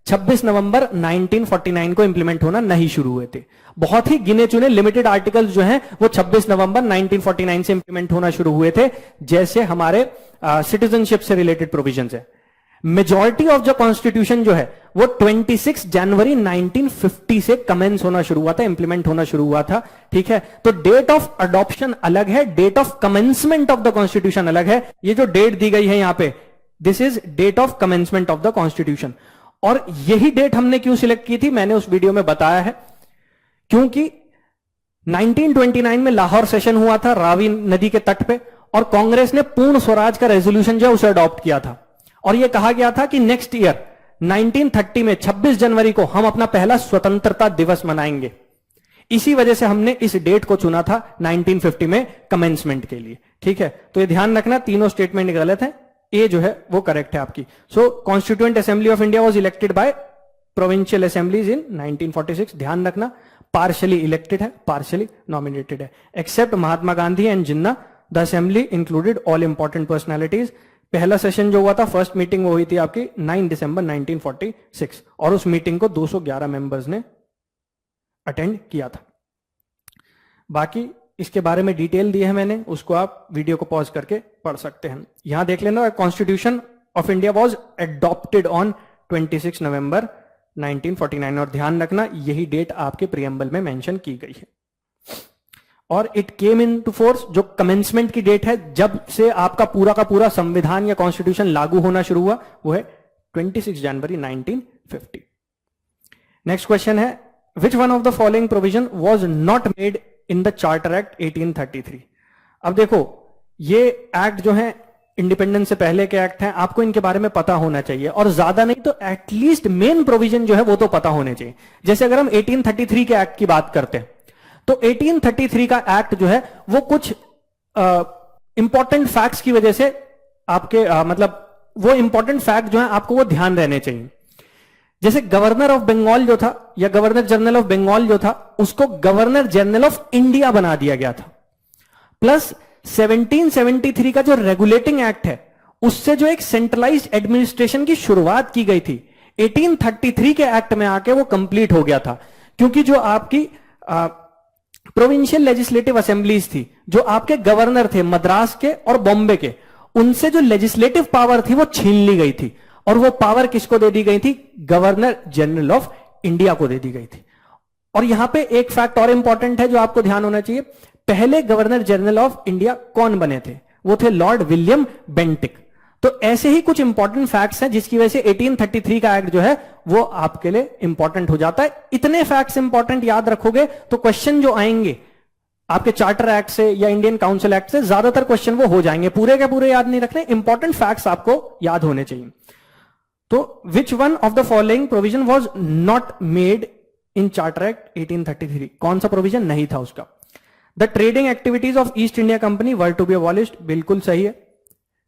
26 नवंबर 1949 को इंप्लीमेंट होना नहीं शुरू हुए थे। बहुत ही गिने चुने लिमिटेड आर्टिकल्स जो हैं वो 26 नवंबर 1949 से इंप्लीमेंट होना शुरू हुए थे, जैसे हमारे सिटीजनशिप से रिलेटेड प्रोविजंस है। मेजॉरिटी ऑफ द कॉन्स्टिट्यूशन जो है वो 26 जनवरी 1950 से कमेंस होना शुरू हुआ था, इंप्लीमेंट होना शुरू हुआ था। ठीक है, तो डेट ऑफ अडॉप्शन अलग है, date of commencement of the constitution अलग है। ये जो डेट दी गई है यहां पे, this is date of commencement of the constitution. और यही डेट हमने क्यों सिलेक्ट की थी, मैंने उस वीडियो में बताया है। क्योंकि 1929 में लाहौर सेशन हुआ था रावी नदी के तट पे, और कांग्रेस ने पूर्ण स्वराज का रेजोल्यूशन जो है उसे अडॉप्ट किया था। और यह कहा गया था कि नेक्स्ट ईयर 1930 में 26 जनवरी को हम अपना पहला स्वतंत्रता दिवस मनाएंगे। इसी वजह से हमने इस डेट को चुना था 1950 में कमेंसमेंट के लिए। ठीक है, तो ये ध्यान रखना, तीनों स्टेटमेंट गलत है, ए जो है वो करेक्ट है आपकी। So constituent assembly of India was elected by provincial assemblies in 1946। ध्यान रखना, पार्शियली इलेक्टेड है, पार्शियली नॉमिनेटेड है। Except Mahatma Gandhi and Jinnah, the assembly included all important personalities. पहला सेशन जो हुआ था, फर्स्ट मीटिंग वो हुई थी आपकी 9 दिसंबर 1946, और उस मीटिंग को 211 मेंबर्स ने अटेंड किया था। बाकी इसके बारे में डिटेल दी है मैंने, उसको आप वीडियो को पॉज करके पढ़ सकते हैं। यहां देख लेना, constitution of India was adopted on 26 नवंबर 1949, और ध्यान रखना यही डेट आपके प्रीएम्बल में मेंशन की गई है। और it came into force, जो कमेंसमेंट की डेट है, जब से आपका पूरा का पूरा संविधान या कॉन्स्टिट्यूशन लागू होना शुरू हुआ, वो है 26 जनवरी 1950। नेक्स्ट क्वेश्चन है, विच one of the following provision was not made in the charter Act 1833। अब देखो, ये एक्ट जो है इंडिपेंडेंस से पहले के एक्ट हैं, आपको इनके बारे में पता होना चाहिए, और ज्यादा नहीं तो एटलीस्ट मेन प्रोविजन जो है वो तो पता होने चाहिए। जैसे अगर हम 1833 के एक्ट की बात करते हैं, तो 1833 का एक्ट जो है वो कुछ इंपॉर्टेंट फैक्ट्स की वजह से आपके मतलब वो इंपॉर्टेंट फैक्ट जो है आपको वो ध्यान रहने चाहिए। जैसे गवर्नर ऑफ बंगाल जो था, या गवर्नर जनरल ऑफ बंगाल जो था, उसको गवर्नर जनरल ऑफ इंडिया बना दिया गया था। प्लस 1773 का जो रेगुलेटिंग एक्ट है, उससे जो एक सेंट्रलाइज्ड एडमिनिस्ट्रेशन की शुरुआत की गई थी, 1833 के एक्ट में आके वो कंप्लीट हो गया था। क्योंकि जो आपकी प्रोविंशियल लेजिस्लेटिव असेंबलीज थी, जो आपके गवर्नर थे मद्रास के और बॉम्बे के, उनसे जो लेजिस्लेटिव पावर थी वो छीन ली गई थी, और वो पावर किसको दे दी गई थी? गवर्नर जनरल ऑफ इंडिया को दे दी गई थी। और यहां पे एक फैक्ट और इंपॉर्टेंट है जो आपको ध्यान होना चाहिए, पहले गवर्नर जनरल ऑफ इंडिया कौन बने थे? वो थे लॉर्ड विलियम बेंटिक। तो ऐसे ही कुछ इंपॉर्टेंट फैक्ट्स हैं जिसकी वजह से 1833 का एक्ट जो है वो आपके लिए इंपॉर्टेंट हो जाता है। इतने फैक्ट्स इंपॉर्टेंट याद रखोगे तो क्वेश्चन जो आएंगे आपके चार्टर एक्ट से या इंडियन काउंसिल एक्ट से ज्यादातर क्वेश्चन वो हो जाएंगे। पूरे के पूरे याद नहीं रखने, इंपॉर्टेंट फैक्ट्स आपको याद होने चाहिए। तो which one of the following provision was not made in Charter Act 1833? कौन सा प्रोविजन नहीं था उसका? The trading activities of East India Company were to be abolished, बिल्कुल सही है।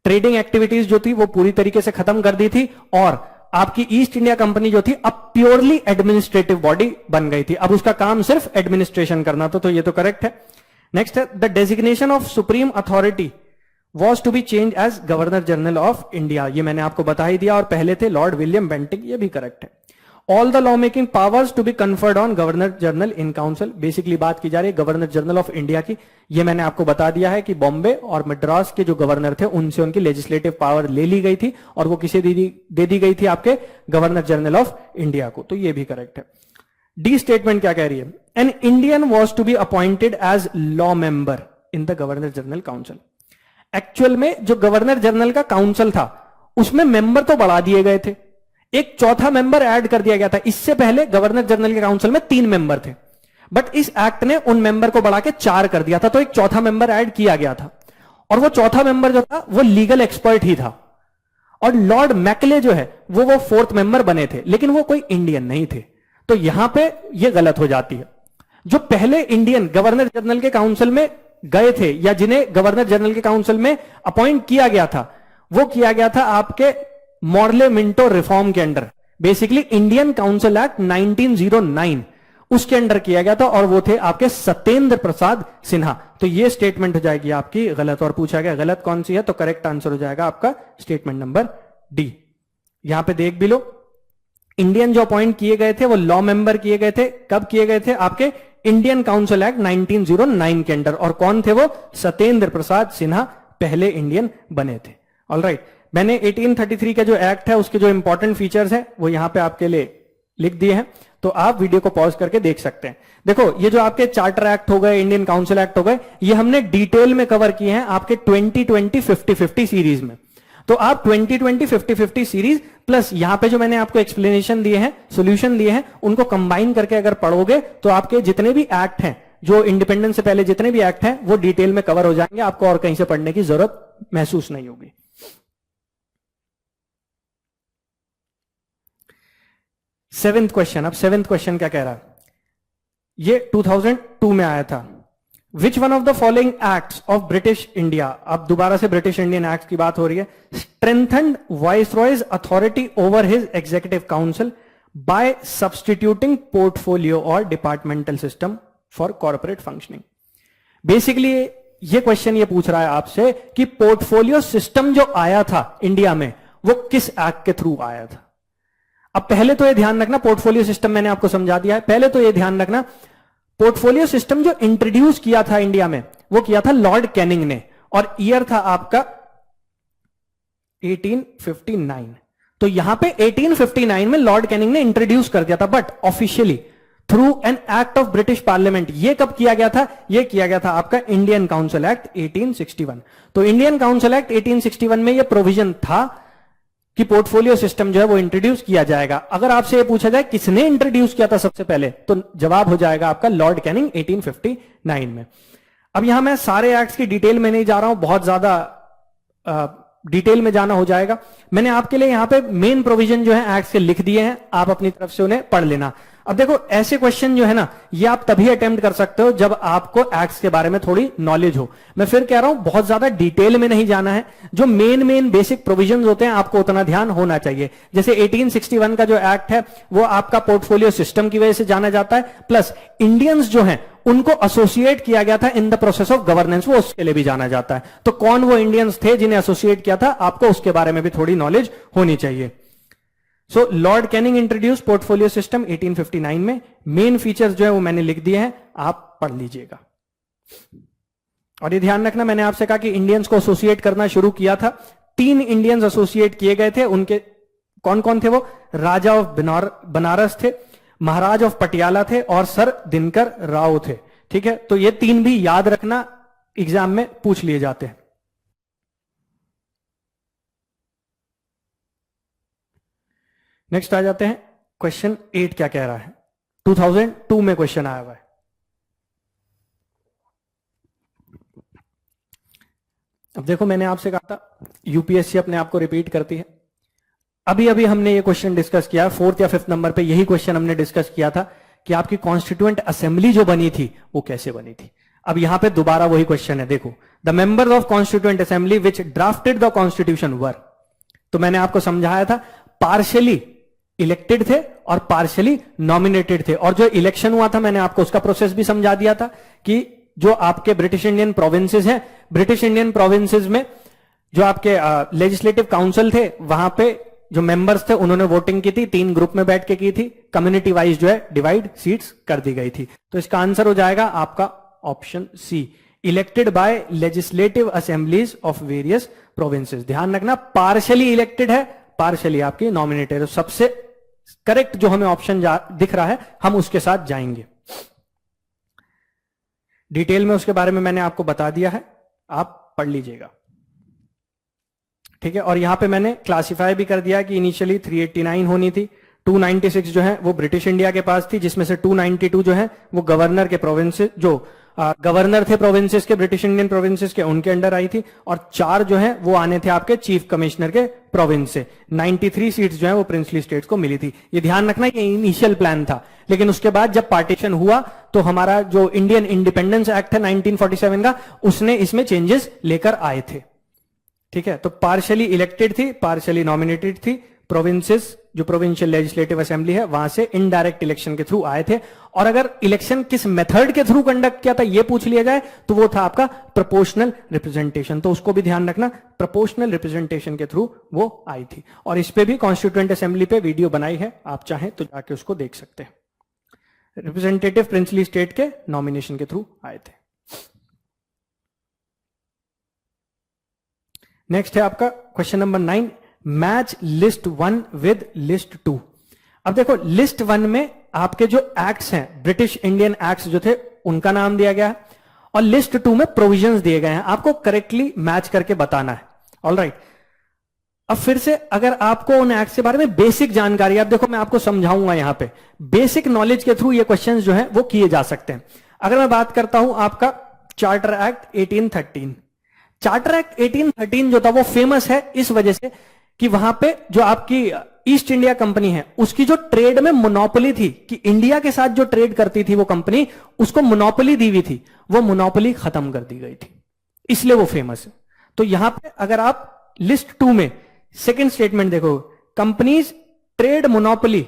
ट्रेडिंग एक्टिविटीज जो थी वो पूरी तरीके से खत्म कर दी थी और आपकी ईस्ट इंडिया कंपनी जो थी अब प्योरली एडमिनिस्ट्रेटिव बॉडी बन गई थी। अब उसका काम सिर्फ एडमिनिस्ट्रेशन करना था, तो ये तो करेक्ट है। नेक्स्ट है the designation of supreme authority was to be change as governor general of India, ये मैंने आपको बता ही दिया, और पहले थे लॉर्ड विलियम बेंटिक, ये भी करेक्ट है। All the law making powers to be conferred on governor general in council, basically बात की जा रही है गवर्नर जनरल ऑफ इंडिया की। ये मैंने आपको बता दिया है कि बॉम्बे और मद्रास के जो गवर्नर थे उनसे उनकी लेजिस्लेटिव पावर ले ली गई थी और वो किसे दे दी गई थी? आपके गवर्नर जनरल ऑफ इंडिया को, तो ये भी करेक्ट है। डी स्टेटमेंट क्या कह रही है? An Indian was to be appointed as law member in the governor general council. Actual में जो गवर्नर जनरल का काउंसिल था उसमें मेंबर तो बढ़ा दिए गए थे, एक चौथा मेंबर ऐड कर दिया गया था। इससे पहले गवर्नर जनरल के काउंसिल में 3 मेंबर थे, बट इस एक्ट ने उन मेंबर को बढ़ा के 4 कर दिया था, तो एक चौथा मेंबर ऐड किया गया था। और वो चौथा मेंबर जो था वो लीगल एक्सपर्ट ही था, और लॉर्ड मैकले जो है वो 4th मेंबर बने थे, लेकिन वो कोई इंडियन नहीं थे। तो यहां पे ये गलत हो जाती है। जो पहले इंडियन गवर्नर जनरल के काउंसिल में गए थे या जिन्हें गवर्नर जनरल के काउंसिल में अपॉइंट किया गया था, वो किया गया था आपके मॉर्ले मिंटो रिफॉर्म के under, basically Indian council act 1909 उसके अंडर किया गया था, और वो थे आपके सत्येंद्र प्रसाद सिन्हा। तो ये स्टेटमेंट हो जाएगी आपकी गलत, और पूछा गया गलत कौन सी है, तो करेक्ट आंसर हो जाएगा आपका स्टेटमेंट नंबर डी। यहां पे देख भी लो, इंडियन जो अपॉइंट किए गए थे वो लॉ मेंबर किए गए थे। कब किए गए थे? आपके इंडियन काउंसिल एक्ट 1909 के अंडर, और कौन थे वो? सत्येंद्र प्रसाद सिन्हा पहले इंडियन बने थे। ऑलराइट, मैंने 1833 का जो एक्ट है उसके जो इंपॉर्टेंट फीचर्स हैं वो यहां पे आपके लिए लिख दिए हैं, तो आप वीडियो को पॉज करके देख सकते हैं। देखो, ये जो आपके चार्टर एक्ट हो गए, इंडियन काउंसिल एक्ट हो गए, ये हमने डिटेल में कवर किए हैं आपके 2020-50-50 सीरीज में। तो आप 2020-50-50 सीरीज प्लस यहां पे जो मैंने आपको एक्सप्लेनेशन दिए हैं, सोल्यूशन दिए हैं, उनको कंबाइन करके अगर पढ़ोगे तो आपके जितने भी एक्ट हैं, जो इंडिपेंडेंस से पहले जितने भी एक्ट हैं, वो डिटेल में कवर हो जाएंगे। आपको और कहीं से पढ़ने की जरूरत महसूस नहीं होगी। सेवेंथ क्वेश्चन, अब सेवेंथ क्वेश्चन क्या कह रहा है? ये 2002 में आया था। विच one of the following acts of British India, अब दोबारा से ब्रिटिश इंडियन एक्ट की बात हो रही है, strengthened viceroy's authority over his executive council by substituting portfolio और departmental system for corporate functioning. Basically ये क्वेश्चन ये पूछ रहा है आपसे कि पोर्टफोलियो सिस्टम जो आया था इंडिया में वो किस एक्ट के थ्रू आया था। अब पहले तो ये ध्यान रखना, पोर्टफोलियो सिस्टम मैंने आपको समझा दिया है, पहले तो ये ध्यान रखना पोर्टफोलियो सिस्टम जो इंट्रोड्यूस किया था इंडिया में वो किया था लॉर्ड कैनिंग ने, और ईयर था आपका 1859। तो यहां पे 1859 में लॉर्ड कैनिंग ने इंट्रोड्यूस कर दिया था, but officially through an act of British parliament. ये कब किया गया था? ये किया गया था आपका इंडियन काउंसिल एक्ट 1861। तो इंडियन काउंसिल एक्ट 1861 में ये प्रोविजन था कि पोर्टफोलियो सिस्टम जो है वो इंट्रोड्यूस किया जाएगा। अगर आपसे ये पूछा जाए किसने इंट्रोड्यूस किया था सबसे पहले, तो जवाब हो जाएगा आपका लॉर्ड कैनिंग 1859 में। अब यहां मैं सारे एक्ट्स की डिटेल में नहीं जा रहा हूं, बहुत ज्यादा डिटेल में जाना हो जाएगा। मैंने आपके लिए यहां पे मेन प्रोविजन जो है एक्ट्स के लिख दिए हैं, आप अपनी तरफ से उन्हें पढ़ लेना। अब देखो, ऐसे क्वेश्चन जो है ना, ये आप तभी अटेम्प्ट कर सकते हो जब आपको एक्ट्स के बारे में थोड़ी नॉलेज हो। मैं फिर कह रहा हूं, बहुत ज्यादा डिटेल में नहीं जाना है, जो मेन बेसिक प्रोविजंस होते हैं आपको उतना ध्यान होना चाहिए। जैसे 1861 का जो एक्ट है वो आपका पोर्टफोलियो सिस्टम की वजह से जाना जाता है, प्लस इंडियंस जो हैं उनको एसोसिएट किया गया था in the process of governance, वो उसके लिए भी जाना जाता है। तो कौन वो इंडियंस थे जिन्हें एसोसिएट किया था, आपको उसके बारे में भी थोड़ी नॉलेज होनी चाहिए। So Lord Canning introduce portfolio system 1859 में। मेन फीचर्स जो है वो मैंने लिख दिए हैं, आप पढ़ लीजिएगा। और ये ध्यान रखना, मैंने आपसे कहा कि इंडियंस को एसोसिएट करना शुरू किया था। 3 इंडियंस एसोसिएट किए गए थे, उनके कौन कौन थे वो? राजा ऑफ बनारस थे, महाराज ऑफ पटियाला थे, और सर दिनकर राव थे। ठीक है, तो ये 3 भी याद रखना, एग्जाम में पूछ लिए जाते हैं। नेक्स्ट आ जाते हैं, क्वेश्चन 8 क्या कह रहा है। 2002 में क्वेश्चन आया हुआ है। अब देखो, मैंने आपसे कहा था यूपीएससी अपने आप को रिपीट करती है। अभी अभी हमने ये क्वेश्चन डिस्कस किया, 4th या 5th नंबर पे यही क्वेश्चन हमने डिस्कस किया था कि आपकी कॉन्स्टिट्यूएंट असेंबली जो बनी थी वो कैसे बनी थी। अब यहां पे दोबारा वही क्वेश्चन है। देखो, the members of constituent assembly which drafted the constitution were. तो मैंने आपको समझाया था पार्शियली इलेक्टेड थे और पार्शियली नॉमिनेटेड थे, और जो इलेक्शन हुआ था मैंने आपको उसका प्रोसेस भी समझा दिया था कि जो आपके ब्रिटिश इंडियन प्रोविंसेस हैं, ब्रिटिश इंडियन प्रोविंसेस में जो आपके लेजिस्लेटिव काउंसिल थे, वहां पे जो मेंबर्स थे उन्होंने वोटिंग की थी, 3 ग्रुप में बैठ के की थी, कम्युनिटी वाइज जो है डिवाइड सीट्स कर दी गई थी। तो इसका आंसर हो जाएगा आपका option C, elected by legislative assemblies of various provinces. ध्यान रखना, पार्शियली इलेक्टेड है, पार्शियली आपकी नॉमिनेटेड है। सबसे करेक्ट जो हमें ऑप्शन दिख रहा है हम उसके साथ जाएंगे। डिटेल में उसके बारे में मैंने आपको बता दिया है, आप पढ़ लीजिएगा, ठीक है। और यहां पे मैंने क्लासिफाई भी कर दिया कि इनिशियली 389 होनी थी, 296 जो है वो ब्रिटिश इंडिया के पास थी, जिसमें से 292 जो है वो गवर्नर के प्रोविंसेस, जो गवर्नर थे प्रोविंसेस के, ब्रिटिश इंडियन प्रोविंसेस के, उनके अंडर आई थी, और 4 जो है वो आने थे आपके चीफ कमिश्नर के प्रोविंस से। 93 सीट्स जो है वो प्रिंसली स्टेट्स को मिली थी। ये ध्यान रखना, ये इनिशियल प्लान था, लेकिन उसके बाद जब पार्टीशन हुआ तो हमारा जो इंडियन इंडिपेंडेंस एक्ट है 1947 का, उसने इसमें चेंजेस लेकर आए थे, ठीक है। तो पार्शियली इलेक्टेड थी, पार्शियली नॉमिनेटेड थी, प्रोविंसेस जो प्रोविंशियल लेजिस्लेटिव असेंबली है वहां से इनडायरेक्ट इलेक्शन के थ्रू आए थे। और अगर इलेक्शन किस मेथड के थ्रू कंडक्ट किया था ये पूछ लिया जाए तो वो था आपका प्रोपोर्शनल रिप्रेजेंटेशन। तो उसको भी ध्यान रखना, प्रोपोर्शनल रिप्रेजेंटेशन के थ्रू वो आई थी। और इस पे भी कॉन्स्टिट्यूएंट असेंबली पे वीडियो बनाई है, आप चाहें तो जाके उसको देख सकते हैं। रिप्रेजेंटेटिव प्रिंसली स्टेट के नॉमिनेशन के थ्रू आए थे। नेक्स्ट है आपका question number 9, match list 1 with list 2। अब देखो, लिस्ट 1 में आपके जो एक्ट्स हैं, ब्रिटिश इंडियन एक्ट्स जो थे उनका नाम दिया गया है, और लिस्ट 2 में प्रोविजंस दिए गए हैं, आपको करेक्टली मैच करके बताना है। ऑलराइट, अब फिर से अगर आपको उन एक्ट्स के बारे में बेसिक जानकारी, अब देखो मैं आपको समझाऊंगा, यहां पे बेसिक नॉलेज के थ्रू ये क्वेश्चंस जो है वो किए जा सकते हैं। अगर मैं बात करता हूं आपका चार्टर एक्ट 1813, चार्टर एक्ट 1813 जो था वो फेमस है इस वजह से कि वहां पे जो आपकी ईस्ट इंडिया कंपनी है उसकी जो ट्रेड में मोनोपोली थी, कि इंडिया के साथ जो ट्रेड करती थी वो कंपनी, उसको मोनोपोली दी हुई थी, वो मोनोपोली खत्म कर दी गई थी, इसलिए वो फेमस है। तो यहां पे अगर आप लिस्ट 2 में सेकेंड स्टेटमेंट देखो, companies trade monopoly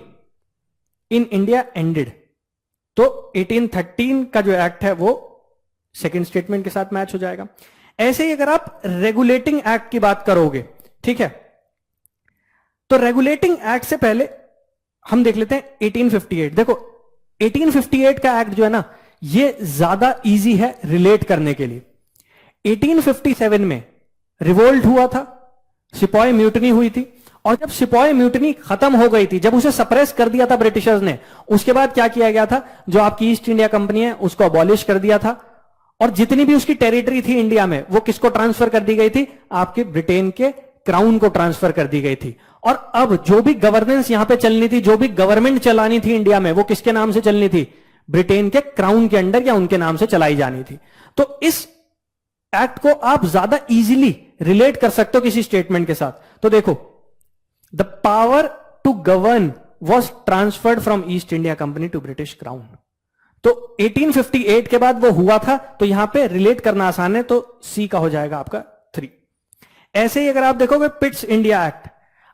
in India ended, तो 1813 का जो एक्ट है वो सेकेंड स्टेटमेंट के साथ मैच हो जाएगा। ऐसे ही अगर आप रेगुलेटिंग एक्ट की बात करोगे, ठीक है, तो रेगुलेटिंग एक्ट से पहले हम देख लेते हैं 1858। देखो 1858 का एक्ट जो है ना, ये ज्यादा इजी है रिलेट करने के लिए। 1857 में रिवोल्ट हुआ था, सिपाही म्यूटनी हुई थी, और जब सिपाही म्यूटनी खत्म हो गई थी, जब उसे सप्रेस कर दिया था ब्रिटिशर्स ने, उसके बाद क्या किया गया था, जो आपकी ईस्ट इंडिया कंपनी है उसको अबॉलिश कर दिया था, और जितनी भी उसकी टेरिटरी थी इंडिया में वो किसको ट्रांसफर कर दी गई थी, आपके ब्रिटेन के क्राउन को ट्रांसफर कर दी गई थी। और अब जो भी गवर्नेंस यहां पे चलनी थी, जो भी गवर्नमेंट चलानी थी इंडिया में, वो किसके नाम से चलनी थी, ब्रिटेन के क्राउन के अंडर या उनके नाम से चलाई जानी थी। तो इस एक्ट को आप ज्यादा इजीली रिलेट कर सकते हो किसी स्टेटमेंट के साथ। तो देखो, the power to govern was transferred from East India company to British crown. तो 1858 के बाद वो हुआ था, तो यहां पे रिलेट करना आसान है, तो सी का हो जाएगा आपका 3। ऐसे ही अगर आप देखोगे पिट्स इंडिया एक्ट,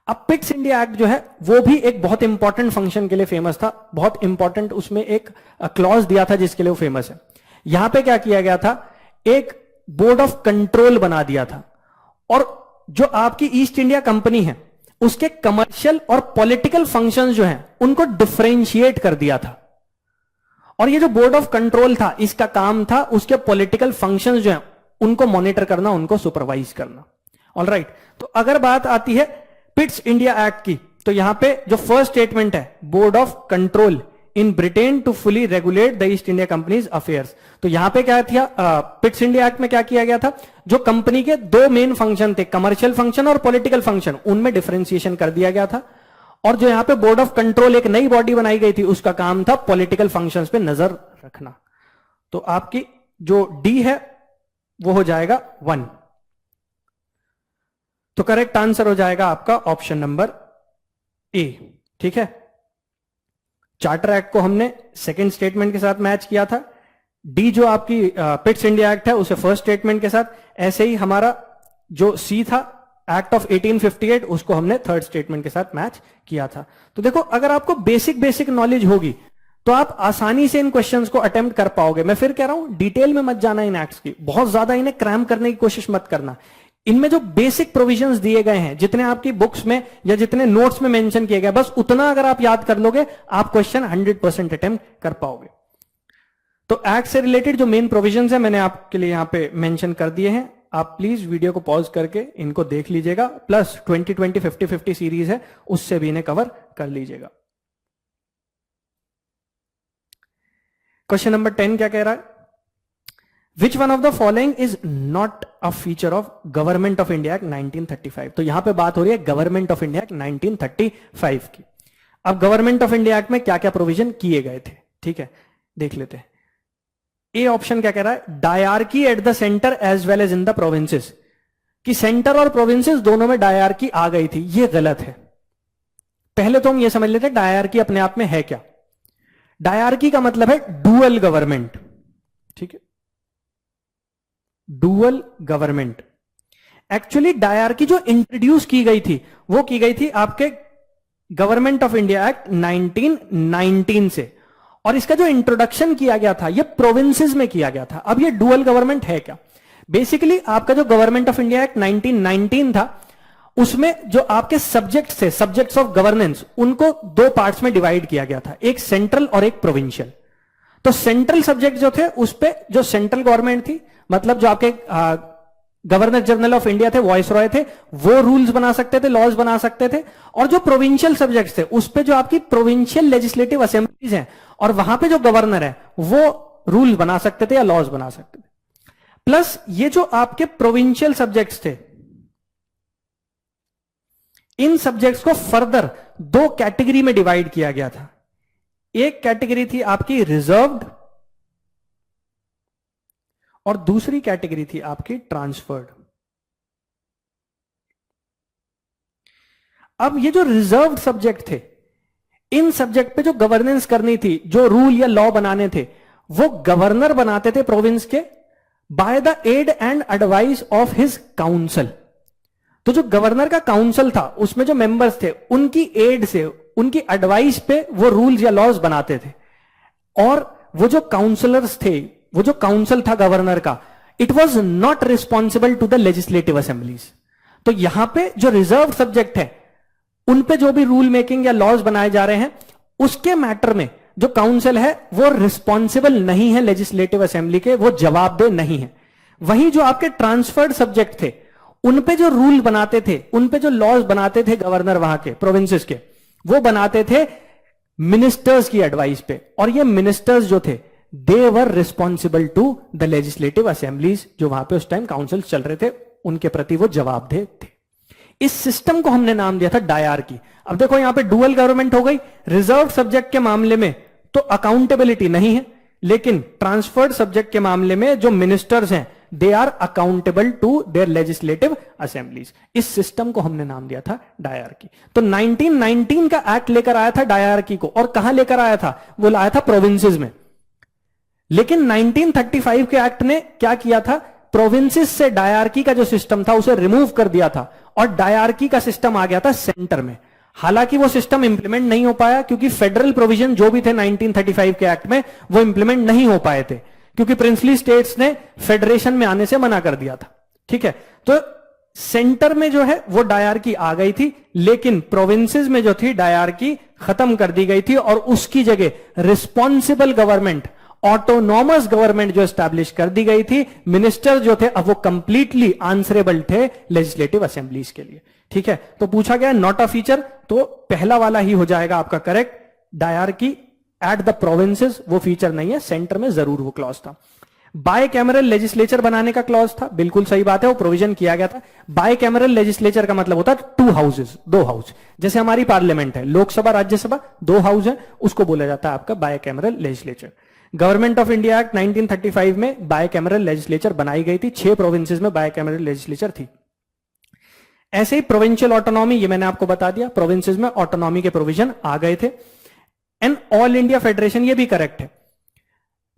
अब पिट्स इंडिया एक्ट जो है वो भी एक बहुत इंपॉर्टेंट फंक्शन के लिए फेमस था, बहुत इंपॉर्टेंट उसमें एक क्लॉज दिया था जिसके लिए वो फेमस है। यहां पे क्या किया गया था, एक बोर्ड ऑफ कंट्रोल बना दिया था, और जो आपकी ईस्ट इंडिया कंपनी है उसके कमर्शियल और पॉलिटिकल फंक्शंस जो हैं उनको डिफरेंशिएट कर दिया था। और ये जो बोर्ड ऑफ कंट्रोल था, इसका काम था उसके पॉलिटिकल फंक्शंस जो हैं उनको मॉनिटर करना, उनको सुपरवाइज करना। ऑलराइट, तो अगर बात आती है पिट्स इंडिया एक्ट की, तो यहां पे जो फर्स्ट स्टेटमेंट है, board of control in Britain to fully regulate the East India company's affairs, तो यहां पे क्या था, पिट्स इंडिया एक्ट में क्या किया गया था, जो कंपनी के 2 मेन फंक्शन थे, कमर्शियल फंक्शन और पॉलिटिकल फंक्शन, उनमें डिफरेंशिएशन कर दिया गया था। और जो यहां पे बोर्ड ऑफ कंट्रोल एक नई बॉडी बनाई गई थी, उसका काम था पॉलिटिकल फंक्शंस पे नजर रखना। तो आपकी जो डी है वो हो जाएगा 1। तो करेक्ट आंसर हो जाएगा आपका ऑप्शन नंबर ए। ठीक है, चार्टर एक्ट को हमने सेकंड स्टेटमेंट के साथ मैच किया था। डी जो आपकी पिट्स इंडिया एक्ट है उसे फर्स्ट स्टेटमेंट के साथ, ऐसे ही हमारा जो सी था एक्ट ऑफ 1858 उसको हमने थर्ड स्टेटमेंट के साथ मैच किया था। तो देखो, अगर आपको बेसिक नॉलेज होगी तो आप आसानी से इन क्वेश्चंस को अटेम्प्ट कर पाओगे। मैं फिर कह रहा हूं, डिटेल में मत जाना इन एक्ट्स की, बहुत ज्यादा इन्हें क्रैम करने की कोशिश मत करना। इनमें जो बेसिक प्रोविजंस दिए गए हैं, जितने आपकी बुक्स में या जितने नोट्स में मेंशन किए गए, बस उतना अगर आप याद कर लोगे, आप क्वेश्चन 100% अटेम्प्ट कर पाओगे। तो एक्ट से रिलेटेड जो मेन प्रोविजंस है मैंने आपके लिए यहां पे मेंशन कर दिए हैं। आप प्लीज वीडियो को पॉज करके इनको देख लीजिएगा, प्लस 20-20 50-50 सीरीज है उससे भी इन्हें कवर कर लीजिएगा। क्वेश्चन नंबर 10 क्या कह रहा है? विच one of the following is not a feature of government of India act 1935। तो यहां पे बात हो रही है गवर्नमेंट ऑफ इंडिया एक्ट 1935 की। अब गवर्नमेंट ऑफ इंडिया एक्ट में क्या क्या प्रोविजन किए गए थे, ठीक है, देख लेते हैं। ए ऑप्शन क्या कह रहा है? Dyarchy at the centre as well as in the provinces, कि सेंटर और प्रोविंसेस दोनों में डायरकी आ गई थी। ये गलत है। पहले तो हम ये समझ लेते हैं डायरकी अपने आप में है क्या। डायरकी का मतलब है डुअल गवर्नमेंट, ठीक है, डुअल गवर्नमेंट। एक्चुअली डायरकी जो इंट्रोड्यूस की गई थी वो की गई थी आपके गवर्नमेंट ऑफ इंडिया एक्ट 1919 से, और इसका जो इंट्रोडक्शन किया गया था ये प्रोविंसेस में किया गया था। अब ये डुअल गवर्नमेंट है क्या? बेसिकली आपका जो गवर्नमेंट ऑफ इंडिया एक्ट 1919 था उसमें जो आपके सब्जेक्ट्स थे, सब्जेक्ट्स ऑफ गवर्नेंस, उनको दो पार्ट्स में डिवाइड किया गया था, एक सेंट्रल और एक प्रोविंशियल। तो सेंट्रल सब्जेक्ट जो थे उस पे जो सेंट्रल गवर्नमेंट थी, मतलब जो आपके गवर्नर जनरल ऑफ इंडिया थे, वॉइस रॉय थे, वो रूल्स बना सकते थे, लॉज बना सकते थे। और जो प्रोविंशियल सब्जेक्ट्स थे उस पे जो आपकी प्रोविंशियल लेजिस्लेटिव असेंबलीज हैं और वहां पे जो गवर्नर है वो रूल बना सकते थे या लॉज बना सकते थे। प्लस ये जो आपके प्रोविंशियल सब्जेक्ट्स थे, इन सब्जेक्ट्स को फर्दर दो कैटेगरी में डिवाइड किया गया था। एक कैटेगरी थी आपकी रिजर्व्ड और दूसरी कैटेगरी थी आपकी ट्रांसफर्ड। अब ये जो रिजर्व्ड सब्जेक्ट थे, इन सब्जेक्ट पे जो गवर्नेंस करनी थी, जो रूल या लॉ बनाने थे, वो गवर्नर बनाते थे प्रोविंस के, by the aid and advice of his council. तो जो गवर्नर का काउंसिल था उसमें जो मेंबर्स थे उनकी एड से, उनकी एडवाइस पे वो रूल्स या लॉज बनाते थे। और वो जो काउंसलर्स थे, वो जो काउंसिल था गवर्नर का, it was not responsible to the legislative assemblies. तो यहां पे जो रिजर्व सब्जेक्ट है उन पे जो भी रूल मेकिंग या लॉज बनाए जा रहे हैं, उसके मैटर में जो काउंसिल है वो रिस्पॉन्सिबल नहीं है लेजिस्लेटिव असेंबली के, वो जवाबदेह नहीं है। वहीं जो आपके ट्रांसफर्ड सब्जेक्ट थे उन पे जो रूल बनाते थे, उन पे जो लॉज बनाते थे गवर्नर वहां के प्रोविंसेस के, वो बनाते थे मिनिस्टर्स की एडवाइस पे। और ये मिनिस्टर्स जो थे they were responsible to the legislative assemblies, जो वहां पे उस टाइम काउंसिल चल रहे थे उनके प्रति वो जवाबदेह थे। इस सिस्टम को हमने नाम दिया था डायरकी। अब देखो यहां पे डुअल गवर्नमेंट हो गई। रिजर्व सब्जेक्ट के मामले में तो अकाउंटेबिलिटी नहीं है, लेकिन ट्रांसफर्ड सब्जेक्ट के मामले में जो मिनिस्टर्स हैं they are accountable to their legislative assemblies. इस सिस्टम को हमने नाम दिया था डायरकी। तो 1919 का एक्ट लेकर आया था डायरकी को, और कहां लेकर आया था? वो लाया था प्रोविंसेस में। लेकिन 1935 के एक्ट ने क्या किया था? प्रोविंसेस से डायरकी का जो सिस्टम था उसे रिमूव कर दिया था और डायरकी का सिस्टम आ गया था सेंटर में। हालांकि वो सिस्टम इंप्लीमेंट नहीं हो पाया क्योंकि फेडरल प्रोविजन जो भी थे 1935 के एक्ट में वो इंप्लीमेंट नहीं हो पाए थे, क्योंकि प्रिंसली स्टेट्स ने फेडरेशन में आने से मना कर दिया था। ठीक है, तो सेंटर में जो है वो डायरकी आ गई थी, लेकिन प्रोविंसेस में जो थी डायरकी खत्म कर दी गई थी और उसकी जगह रिस्पॉन्सिबल गवर्नमेंट, ऑटोनॉमस गवर्नमेंट जो एस्टैब्लिश कर दी गई थी। मिनिस्टर जो थे अब वो कंप्लीटली आंसरेबल थे लेजिस्लेटिव असेंबलीज के लिए। ठीक है, तो पूछा गया नॉट अ फीचर, तो पहला वाला ही हो जाएगा आपका correct. Dyarchy at the provinces वो फीचर नहीं है, सेंटर में जरूर वो क्लॉज था। बाय कैमरल लेजिस्लेचर बनाने का क्लॉज था, बिल्कुल सही बात है, वो प्रोविजन किया गया था। बाय कैमरल लेजिस्लेचर का मतलब होता है टू हाउसेस, दो हाउस, जैसे हमारी पार्लियामेंट है, लोकसभा राज्यसभा, दो हाउस है, उसको बोला जाता है आपका bicameral legislature. Government of India act 1935 में बाय कैमरल लेजिस्लेचर बनाई गई थी, 6 प्रोविंसेस में बाय कैमरल लेजिस्लेचर थी। ऐसे ही प्रोविंशियल ऑटोनॉमी, ये मैंने आपको बता दिया, प्रोविंसेस में ऑटोनॉमी के प्रोविजन आ गए थे। एंड ऑल इंडिया फेडरेशन, ये भी करेक्ट है।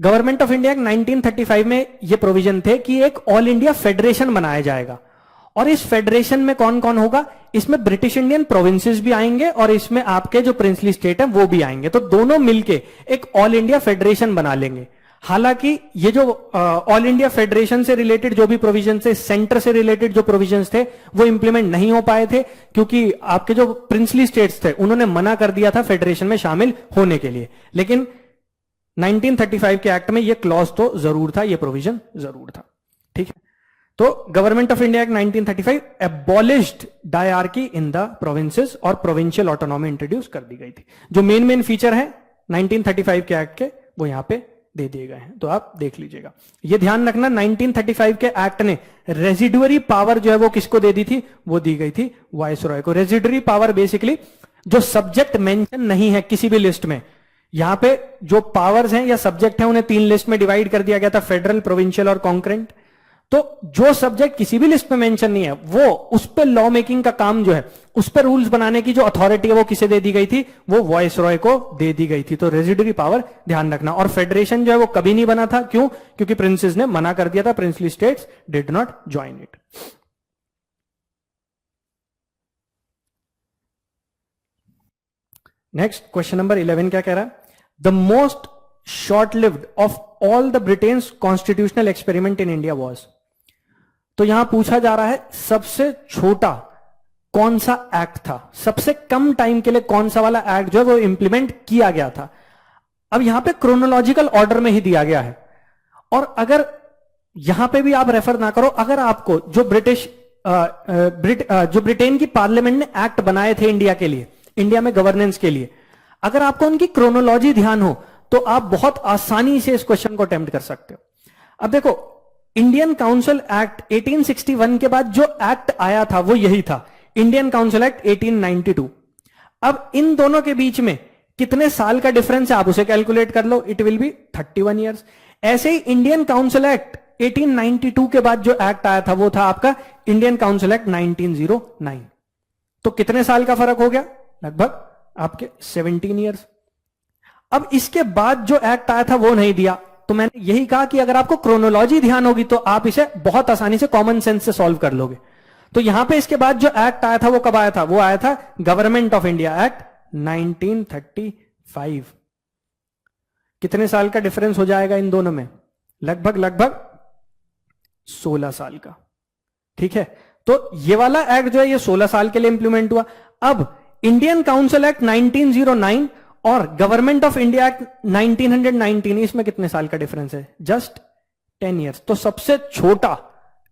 गवर्नमेंट ऑफ इंडिया 1935 में ये प्रोविजन थे कि एक ऑल इंडिया फेडरेशन बनाया जाएगा, और इस फेडरेशन में कौन कौन होगा, इसमें ब्रिटिश इंडियन प्रोविंसेस भी आएंगे और इसमें आपके जो प्रिंसली स्टेट है वो भी आएंगे, तो दोनों मिलके एक ऑल इंडिया फेडरेशन बना लेंगे। हालांकि ये जो ऑल इंडिया फेडरेशन से रिलेटेड जो भी प्रोविजन थे, सेंटर से रिलेटेड जो प्रोविजंस थे, वो इंप्लीमेंट नहीं हो पाए थे, क्योंकि आपके जो प्रिंसली स्टेट्स थे उन्होंने मना कर दिया था फेडरेशन में शामिल होने के लिए। लेकिन 1935 के एक्ट में ये क्लॉज तो जरूर था, ये प्रोविजन जरूर था। ठीक है, तो government of India act 1935 abolished dyarchy in the provinces और प्रोविंशियल ऑटोनॉमी इंट्रोड्यूस कर दी गई थी। जो मेन फीचर है 1935 के एक्ट के, वो यहां पे दे दिए गए हैं, तो आप देख लीजिएगा। ये ध्यान रखना, 1935 के एक्ट ने रेजिडुअरी पावर जो है वो किसको दे दी थी, वो दी गई थी वायसरॉय को। रेजिडुअरी पावर बेसिकली जो सब्जेक्ट मेंशन नहीं है किसी भी लिस्ट में, यहां पे जो पावर्स हैं या सब्जेक्ट हैं उन्हें 3 लिस्ट में डिवाइड कर दिया गया था, फेडरल, प्रोविंशियल और कॉन्करेंट। तो जो सब्जेक्ट किसी भी लिस्ट में मेंशन नहीं है, वो उस पर लॉ मेकिंग का काम जो है, उस पर रूल्स बनाने की जो अथॉरिटी है वो किसे दे दी गई थी, वो वायसरॉय को दे दी गई थी। तो रेजिडुअरी पावर ध्यान रखना। और फेडरेशन जो है वो कभी नहीं बना था, क्यों, क्योंकि प्रिंसेस ने मना कर दिया था, princely states did not join it. Next question number 11 क्या कह रहा है, the most short lived of all the Britain's constitutional experiment in India was. तो यहां पूछा जा रहा है सबसे छोटा कौन सा एक्ट था, सबसे कम टाइम के लिए कौन सा वाला एक्ट जो है वो इंप्लीमेंट किया गया था। अब यहां पे क्रोनोलॉजिकल ऑर्डर में ही दिया गया है, और अगर यहां पे भी आप रेफर ना करो, अगर आपको जो जो ब्रिटेन की पार्लियामेंट ने एक्ट बनाए थे इंडिया के लिए, इंडिया में गवर्नेंस के लिए, अगर आपको उनकी क्रोनोलॉजी ध्यान हो तो आप बहुत आसानी से इस क्वेश्चन को अटेम्प्ट कर सकते हो। अब देखो, इंडियन काउंसिल एक्ट 1861 के बाद जो एक्ट आया था वो यही था, इंडियन काउंसिल एक्ट 1892। अब इन दोनों के बीच में कितने साल का डिफरेंस है आप उसे कैलकुलेट कर लो, इट विल बी 31 ईयर्स। ऐसे ही इंडियन काउंसिल एक्ट 1892 के बाद जो एक्ट आया था वो था आपका इंडियन काउंसिल एक्ट 1909। तो कितने साल का फर्क हो गया, लगभग आपके 17 ईयर्स। अब इसके बाद जो एक्ट आया था वो नहीं दिया, तो मैंने यही कहा कि अगर आपको क्रोनोलॉजी ध्यान होगी तो आप इसे बहुत आसानी से कॉमन सेंस से सॉल्व कर लोगे। तो यहां पे इसके बाद जो एक्ट आया था वो कब आया था, वो आया था गवर्नमेंट ऑफ इंडिया एक्ट 1935। कितने साल का डिफरेंस हो जाएगा इन दोनों में, लगभग 16 साल का। ठीक है, तो ये वाला एक्ट जो है ये 16 साल के लिए इंप्लीमेंट हुआ। अब इंडियन काउंसिल एक्ट 1909 और गवर्नमेंट ऑफ इंडिया एक्ट 1919, इसमें कितने साल का डिफरेंस है, जस्ट 10 ईयर्स। तो सबसे छोटा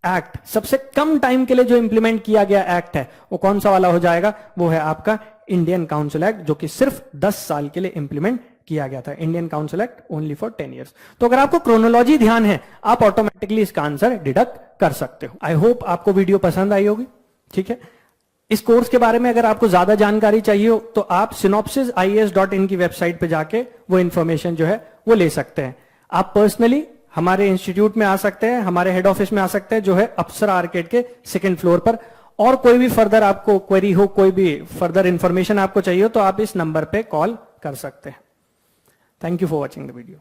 एक्ट, सबसे कम टाइम के लिए जो इंप्लीमेंट किया गया एक्ट है वो कौन सा वाला हो जाएगा, वो है आपका इंडियन काउंसिल एक्ट, जो कि सिर्फ 10 साल के लिए इंप्लीमेंट किया गया था। Indian council act only for 10 years. तो अगर आपको क्रोनोलॉजी ध्यान है आप ऑटोमेटिकली इसका आंसर डिडक्ट कर सकते हो। आई होप आपको वीडियो पसंद आई होगी। ठीक है, इस कोर्स के बारे में अगर आपको ज्यादा जानकारी चाहिए हो तो आप synopsisies.in की वेबसाइट पे जाके वो इंफॉर्मेशन जो है वो ले सकते हैं। आप पर्सनली हमारे इंस्टीट्यूट में आ सकते हैं, हमारे हेड ऑफिस में आ सकते हैं जो है अप्सरा आर्केड के 2nd फ्लोर पर। और कोई भी फर्दर आपको क्वेरी हो, कोई भी फर्दर इंफॉर्मेशन आपको चाहिए हो तो आप इस नंबर पे कॉल कर सकते हैं। Thank you for watching the video.